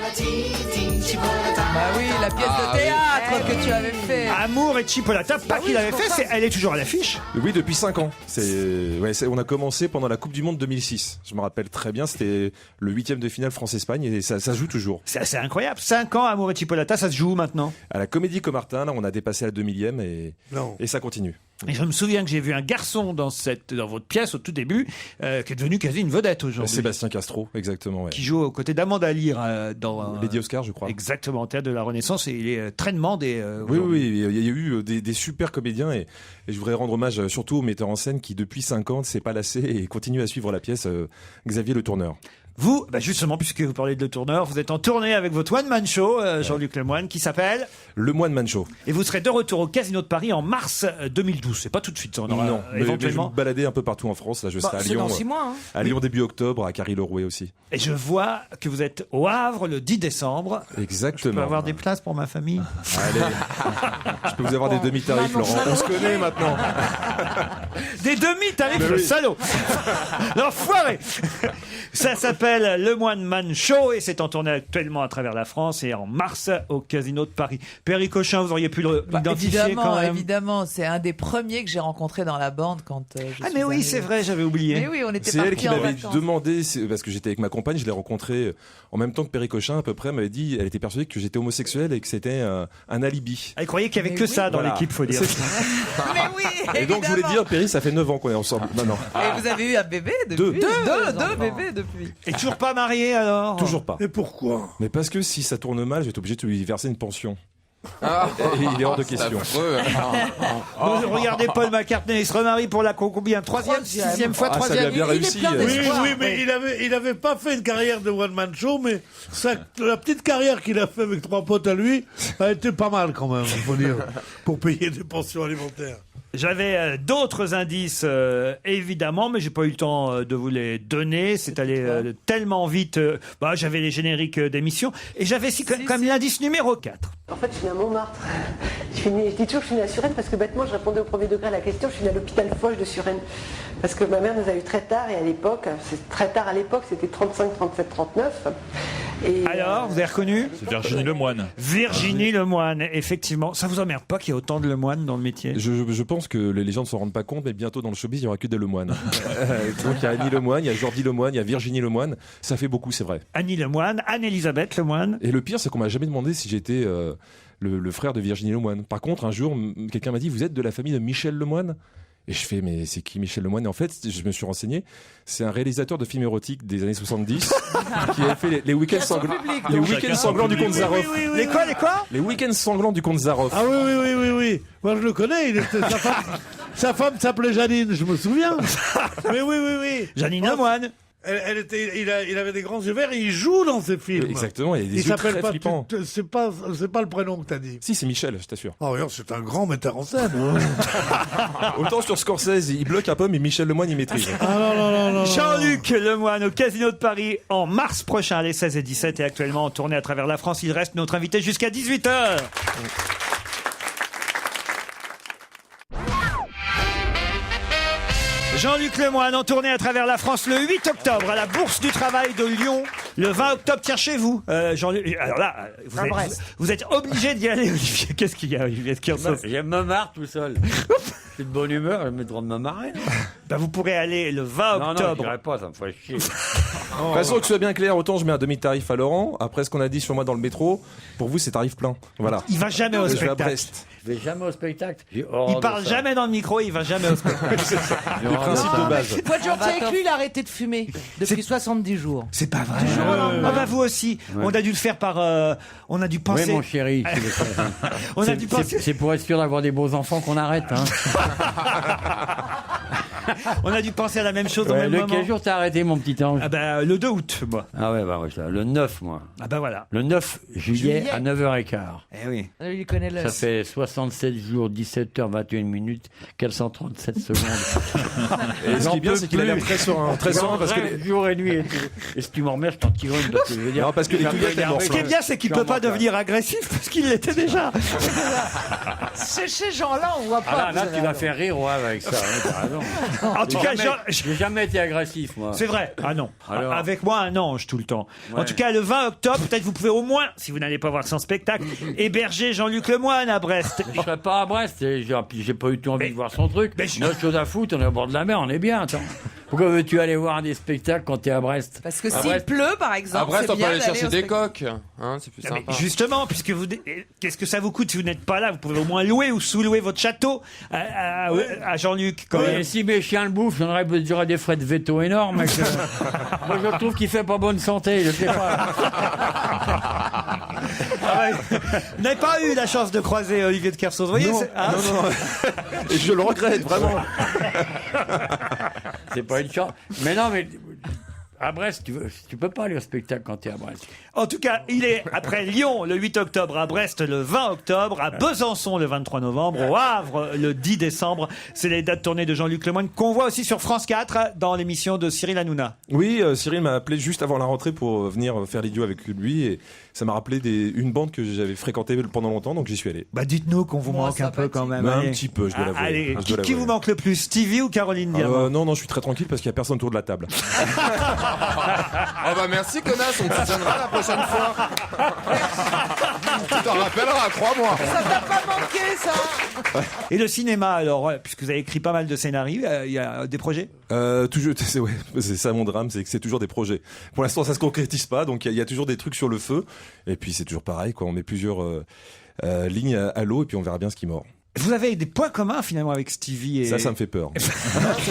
oui, la pièce de théâtre que tu avais fait. Amour et Chipolata, pas qu'il avait fait, elle est toujours à l'affiche. Oui, depuis 5 ans. On a commencé pendant la Coupe du Monde 2006. Je me rappelle très bien, c'était le 8e de finale France-Espagne et ça joue toujours. C'est incroyable. 5 ans, Amour et Chipolata, ça se joue où maintenant? À la Comédie Comartin, là, on a dépassé la 2000e et ça continue. Et je me souviens que j'ai vu un garçon dans votre pièce au tout début, qui est devenu quasi une vedette aujourd'hui. Sébastien Castro, exactement. Ouais. Qui joue aux côtés d'Amanda Lear dans Lady Oscar, je crois. Exactement, au Théâtre de la Renaissance, et il est très demandé. Oui, il y a eu des super comédiens et je voudrais rendre hommage surtout au metteur en scène qui depuis 5 ans ne s'est pas lassé et continue à suivre la pièce, Xavier Le Tourneur. Vous, justement, puisque vous parlez de Le Tourneur, vous êtes en tournée avec votre one-man show, Jean-Luc Lemoyne, qui s'appelle Le Moine Show. Et vous serez de retour au Casino de Paris en mars 2012. C'est pas tout de suite, ça, on aura Non, mais éventuellement. je vais me balader un peu partout en France. Là, je serai à c'est Lyon. dans 6 mois. Hein. À Lyon début octobre, à Carry-le-Rouet aussi. Et je vois que vous êtes au Havre le 10 décembre. Exactement. Je peux avoir des places pour ma famille? Allez, je peux vous avoir des demi-tarifs, Laurent. On se connaît maintenant. Des demi-tarifs, Mais le oui. salaud. L'enfoiré. Ça s'appelle Le Moine Show et c'est en tournée actuellement à travers la France et en mars au Casino de Paris. Perry Cochin, vous auriez pu l'identifier quand même. Évidemment, c'est un des premiers que j'ai rencontré dans la bande quand je Ah suis mais oui, arrivée. c'est vrai, j'avais oublié. Mais oui, on était C'est elle partis qui en m'avait vacances. demandé, parce que j'étais avec ma compagne, je l'ai rencontrée en même temps que Perry Cochin à peu près, elle m'avait dit, elle était persuadée que j'étais homosexuel et que c'était un alibi. Elle croyait qu'il y avait que ça dans Voilà. l'équipe, faut dire. Mais oui, Et donc je voulais dire, Perry, ça fait 9 ans qu'on est ensemble. Non. Et vous avez eu un bébé depuis? Deux bébés depuis. Et toujours pas marié alors? Toujours pas. Et pourquoi? Mais parce que si ça tourne mal, je vais être obligé de lui verser une pension. Ah, Et il est hors de question. Bon, regardez Paul McCartney, il se remarie pour la combien? Troisième, sixième fois, Ah, ça lui a troisième. bien Il est réussi. plein Oui, d'espoir. oui, mais il avait pas fait une carrière de one-man show, mais la petite carrière qu'il a fait avec 3 potes à lui a été pas mal quand même, il faut dire, pour payer des pensions alimentaires. J'avais d'autres indices, évidemment, mais j'ai pas eu le temps de vous les donner. C'est allé tellement vite. J'avais les génériques d'émissions. Et j'avais comme l'indice numéro 4. En fait, je suis né à Montmartre. Je dis toujours que je suis née à Suresnes parce que bêtement, je répondais au premier degré à la question. Je suis née à l'hôpital Foch de Suresnes. Parce que ma mère nous a eu très tard et à l'époque, c'est très tard à l'époque, c'était 35, 37, 39. Et Alors, vous avez reconnu? C'est Virginie Lemoine. Virginie Lemoine, effectivement. Ça vous emmerde pas qu'il y ait autant de Lemoine dans le métier? Je pense que les gens ne s'en rendent pas compte, mais bientôt dans le showbiz, il n'y aura que des Lemoine. Donc il y a Annie Lemoine, il y a Jordi Lemoine, il y a Virginie Lemoine. Ça fait beaucoup, c'est vrai. Annie Lemoine, Anne-Elisabeth Lemoine. Et le pire, c'est qu'on m'a jamais demandé si j'étais le frère de Virginie Lemoine. Par contre, un jour, quelqu'un m'a dit, vous êtes de la famille de Michel Lemoine? Et je fais, mais c'est qui Michel Lemoine? Et en fait, je me suis renseigné, c'est un réalisateur de films érotiques des années 70 qui avait fait les week-ends sanglants, du comte Zaroff. Les quoi? Les week-ends sanglants du comte Zaroff. Ah oui. Moi, je le connais. Sa femme s'appelait Janine, je me souviens. Mais oui. Janine Lemoine. il avait des grands yeux verts et il joue dans ces films. Exactement, il a des Il yeux s'appelle très pas, flippants. c'est pas le prénom que t'as dit. Si, c'est Michel, je t'assure. Oh, regarde, c'est un grand metteur en scène. Autant sur Scorsese, il bloque un peu, mais Michel Lemoine, il maîtrise. Jean-Luc Lemoine au Casino de Paris en mars prochain, les 16 et 17, et actuellement en tournée à travers la France. Il reste notre invité jusqu'à 18h. Jean-Luc Lemoine en tournée à travers la France le 8 octobre à la Bourse du Travail de Lyon. Le 20 octobre, tiens chez vous. Jean-Luc, alors là, vous êtes obligé d'y aller, Olivier. Qu'est-ce qu'il y a, Olivier de Kersauzon? Je me marre tout seul. Je suis de bonne humeur, j'ai le droit de me marrer. Bah, vous pourrez aller le 20 octobre. Non, je dirais pas, ça me ferait chier. De toute façon, que ce soit bien clair, autant je mets un demi-tarif à Laurent. Après ce qu'on a dit sur moi dans le métro, pour vous, c'est tarif plein. Voilà. Il va jamais au Je vais à spectacle. Brest. Je vais jamais au spectacle. Il parle jamais dans le micro, il va jamais au spectacle. Le principe de base. Voiture avec lui, il a arrêté de fumer depuis 70 jours. C'est pas vrai. Ah bah vous aussi. Ouais. On a dû le faire par. On a dû penser. Oui, mon chéri. On a dû penser. C'est pour être sûr d'avoir des beaux enfants qu'on arrête. Hein. On a dû penser à la même chose au même moment. Quel jour t'as arrêté, mon petit ange? Ah bah, le 2 août, moi. Ah ouais, bah, le 9, moi. Ah bah voilà. Le 9 juillet à 9h15. Eh oui. Il connaît le... Ça fait 67 jours, 17h21 minutes, 437 secondes. Et ce qui est bien, c'est qu'il a l'air très serein. Très serein parce que jour et nuit. Et si tu m'en remets, je t'en tire une. Parce que je veux dire, non, parce que les touillettes, elles Ce qui est bien, c'est qu'il peut pas devenir agressif parce qu'il l'était déjà. Ces gens-là, on voit pas. Ah là, tu vas faire rire, ouais, avec ça. Ouais, t'as raison. En tout cas, j'ai jamais été agressif, moi. c'est vrai. Ah non. Alors. Avec moi, un ange tout le temps. Ouais. En tout cas, le 20 octobre, peut-être vous pouvez au moins, si vous n'allez pas voir son spectacle, héberger Jean-Luc Lemoine à Brest. Je serais pas à Brest, et j'ai pas eu tout envie de voir son truc. On a autre chose à foutre, on est au bord de la mer, on est bien, attends. Pourquoi veux-tu aller voir des spectacles quand t'es à Brest? Parce que s'il pleut, par exemple, À Brest, c'est on peut bien aller d'aller chercher au des spectacle. coques. Hein, c'est plus Ah, mais sympa. justement, puisque qu'est-ce que ça vous coûte si vous n'êtes pas là? Vous pouvez au moins louer ou sous-louer votre château à Jean-Luc. Quand même. Et si mes chiens le bouffent, j'aurais des frais de veto énormes. Mec. Moi, je trouve qu'il fait pas bonne santé, je sais pas. Vous n'avez pas eu la chance de croiser Olivier de Kersauzon, vous voyez? Non, non. Et je le regrette, vraiment. C'est pas une chance. Mais non, mais à Brest, tu peux pas aller au spectacle quand t'es à Brest. En tout cas, il est après Lyon le 8 octobre, à Brest le 20 octobre, à Besançon le 23 novembre, au Havre le 10 décembre. C'est les dates tournées de Jean-Luc Lemoine qu'on voit aussi sur France 4 dans l'émission de Cyril Hanouna. Oui, Cyril m'a appelé juste avant la rentrée pour venir faire l'idiot avec lui et ça m'a rappelé une bande que j'avais fréquentée pendant longtemps, donc j'y suis allé. Bah dites-nous qu'on vous manque un peu quand même. Un Allez. petit peu, je dois l'avouer. Allez, Je dois qui vous l'avouer. manque le plus, Stevie ou Caroline Diamant? Non, je suis très tranquille parce qu'il n'y a personne autour de la table. Oh bah merci, connasse, on te soutiendra la prochaine fois. Tu t'en rappelleras, crois-moi. Ça t'a pas manqué, ça? Et le cinéma, alors, puisque vous avez écrit pas mal de scénarios, il y a des projets? Toujours, c'est ça mon drame, c'est que c'est toujours des projets. Pour l'instant, ça se concrétise pas, donc il y a toujours des trucs sur le feu. Et puis c'est toujours pareil, quoi. On met plusieurs lignes à l'eau et puis on verra bien ce qui mord. Vous avez des points communs finalement avec Stevie et... Ça me fait peur. C'est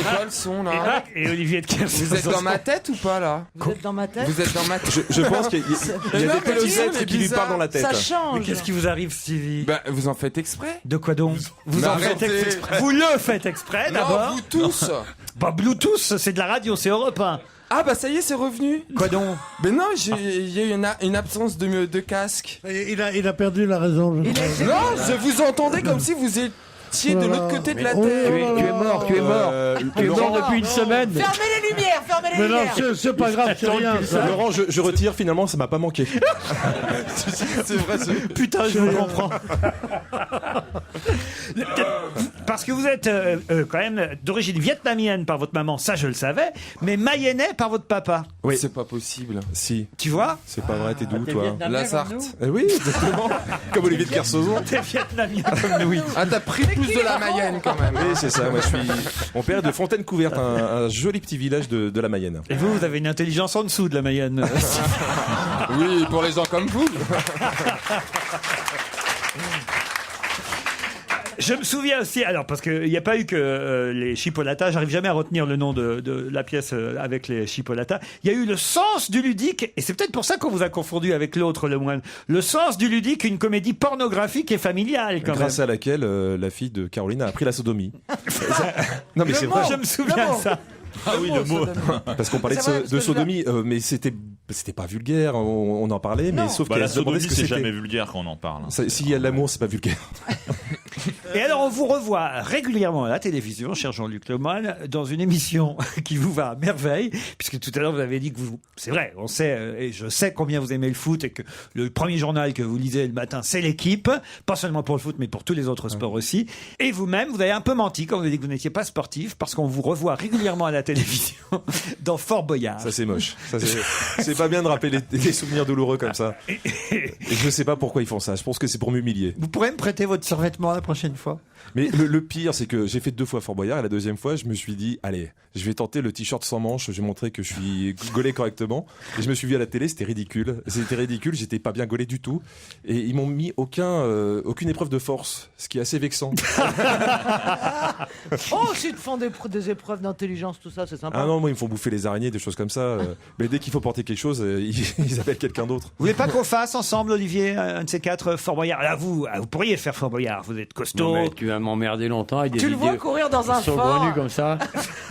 quoi le son là? Et Olivier de Kersauzon. Vous êtes dans ma tête ou pas là? Vous êtes dans ma tête? Vous êtes dans ma tête. Je pense qu'il y a des petits êtres qui lui parlent dans la tête. Ça change. Mais qu'est-ce qui vous arrive, Stevie? Bah, vous en faites exprès? De quoi donc? Vous Mais en faites arrêtez. exprès. Vous le faites exprès d'abord? Non, vous tous. Bah, Bluetooth, c'est de la radio, c'est Europe 1. Ah bah ça y est, c'est revenu. Quoi donc? Mais non, il y a eu une absence de casque. Il a perdu la raison. Non, je vous entendais comme si vous étiez de l'autre côté de la terre. Tu es mort. Tu es mort depuis une semaine. Fermez les lumières, fermez les Mais non, lumières. c'est pas grave, c'est rien. Ça. Laurent, je retire, finalement, ça m'a pas manqué. C'est vrai, Putain, je vous comprends. Parce que vous êtes quand même d'origine vietnamienne par votre maman, ça je le savais, mais mayennais par votre papa. Oui. C'est pas possible. Si. Tu vois? C'est pas vrai, t'es d'où, T'es toi? vietnamien La comme Sarthe. nous Oui, exactement. Comme Olivier de Kersauzon. T'es vietnamien comme nous, oui. Ah, t'as pris plus de la Mayenne quand même. Oui, c'est ça. Moi, mon père est de Fontaine-Couverte, un joli petit village de la Mayenne. Et vous avez une intelligence en dessous de la Mayenne. Oui, pour les gens comme vous. Je me souviens aussi, alors parce qu'il n'y a pas eu que les chipolatas, j'arrive jamais à retenir le nom de la pièce avec les chipolatas. Il y a eu Le Sens du ludique, et c'est peut-être pour ça qu'on vous a confondu avec l'autre, le moine. Le Sens du ludique, une comédie pornographique et familiale quand Grâce même. à laquelle la fille de Caroline a appris la sodomie. Non, mais c'est Moi, vrai. je me souviens de ça. Ah oui, le mot. Parce qu'on parlait C'est vrai, parce de que sodomie, mais c'était pas vulgaire, on en parlait, mais sauf Bah, qu'elle la se demandait sodomie, ce que c'est c'était. jamais vulgaire quand on en parle. S'il y a de l'amour, c'est pas vulgaire. Et alors, on vous revoit régulièrement à la télévision, cher Jean-Luc Lemoyne, dans une émission qui vous va à merveille, puisque tout à l'heure, vous avez dit que c'est vrai, on sait, et je sais combien vous aimez le foot, et que le premier journal que vous lisez le matin, c'est l'Équipe, pas seulement pour le foot, mais pour tous les autres sports aussi. Et vous-même, vous avez un peu menti quand vous avez dit que vous n'étiez pas sportif, parce qu'on vous revoit régulièrement à la télévision dans Fort Boyard. Ça, c'est moche. C'est pas bien de rappeler des souvenirs douloureux comme ça. Et je sais pas pourquoi ils font ça. Je pense que c'est pour m'humilier. Vous pourrez me prêter votre survêtement la prochaine fois? Mais le pire, c'est que j'ai fait 2 fois Fort Boyard et la deuxième fois, je me suis dit, allez, je vais tenter le t-shirt sans manches, je vais montrer que je suis gaulé correctement. Et je me suis vu à la télé, c'était ridicule. J'étais pas bien gaulé du tout. Et ils m'ont mis aucune épreuve de force, ce qui est assez vexant. Oh, s'ils te font des épreuves d'intelligence, tout ça, c'est sympa. Ah non, moi, ils me font bouffer les araignées, des choses comme ça. Mais dès qu'il faut porter quelque chose, ils appellent quelqu'un d'autre. Vous voulez pas qu'on fasse ensemble, Olivier, un de ces 4 Fort Boyard? Là, vous pourriez faire Fort Boyard, vous êtes costaud. Non, mais tu vas m'emmerder longtemps avec des Tu le vois idées courir dans un saugrenues fort. comme ça.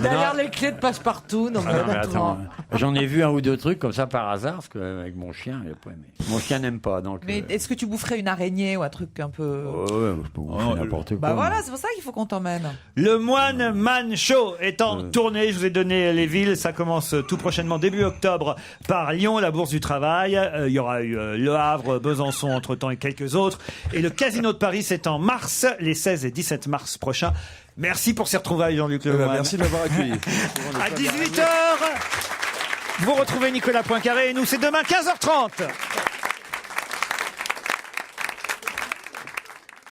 Derrière les clés de passe-partout. Non, Ah non, mais attends, j'en ai vu un ou deux trucs comme ça par hasard, parce que avec mon chien, il a pas aimé. Mon chien n'aime pas, donc. Mais est-ce que tu boufferais une araignée ou un truc un peu... Ouais, je peux bouffer n'importe quoi. Bah voilà, c'est pour ça qu'il faut qu'on t'emmène. Le Moine Man Show est en tournée. Je vous ai donné les villes. Ça commence tout prochainement, début octobre, par Lyon, la Bourse du Travail. Il y aura eu Le Havre, Besançon, entre-temps, et quelques autres. Et le Casino de Paris, c'est en mars, les 16 et 17 mars prochains. Merci pour ces retrouvailles, Jean-Luc Lemoyne. Merci de m'avoir accueilli. À 18h, vous retrouvez Nicolas Poincaré et nous, c'est demain 15h30.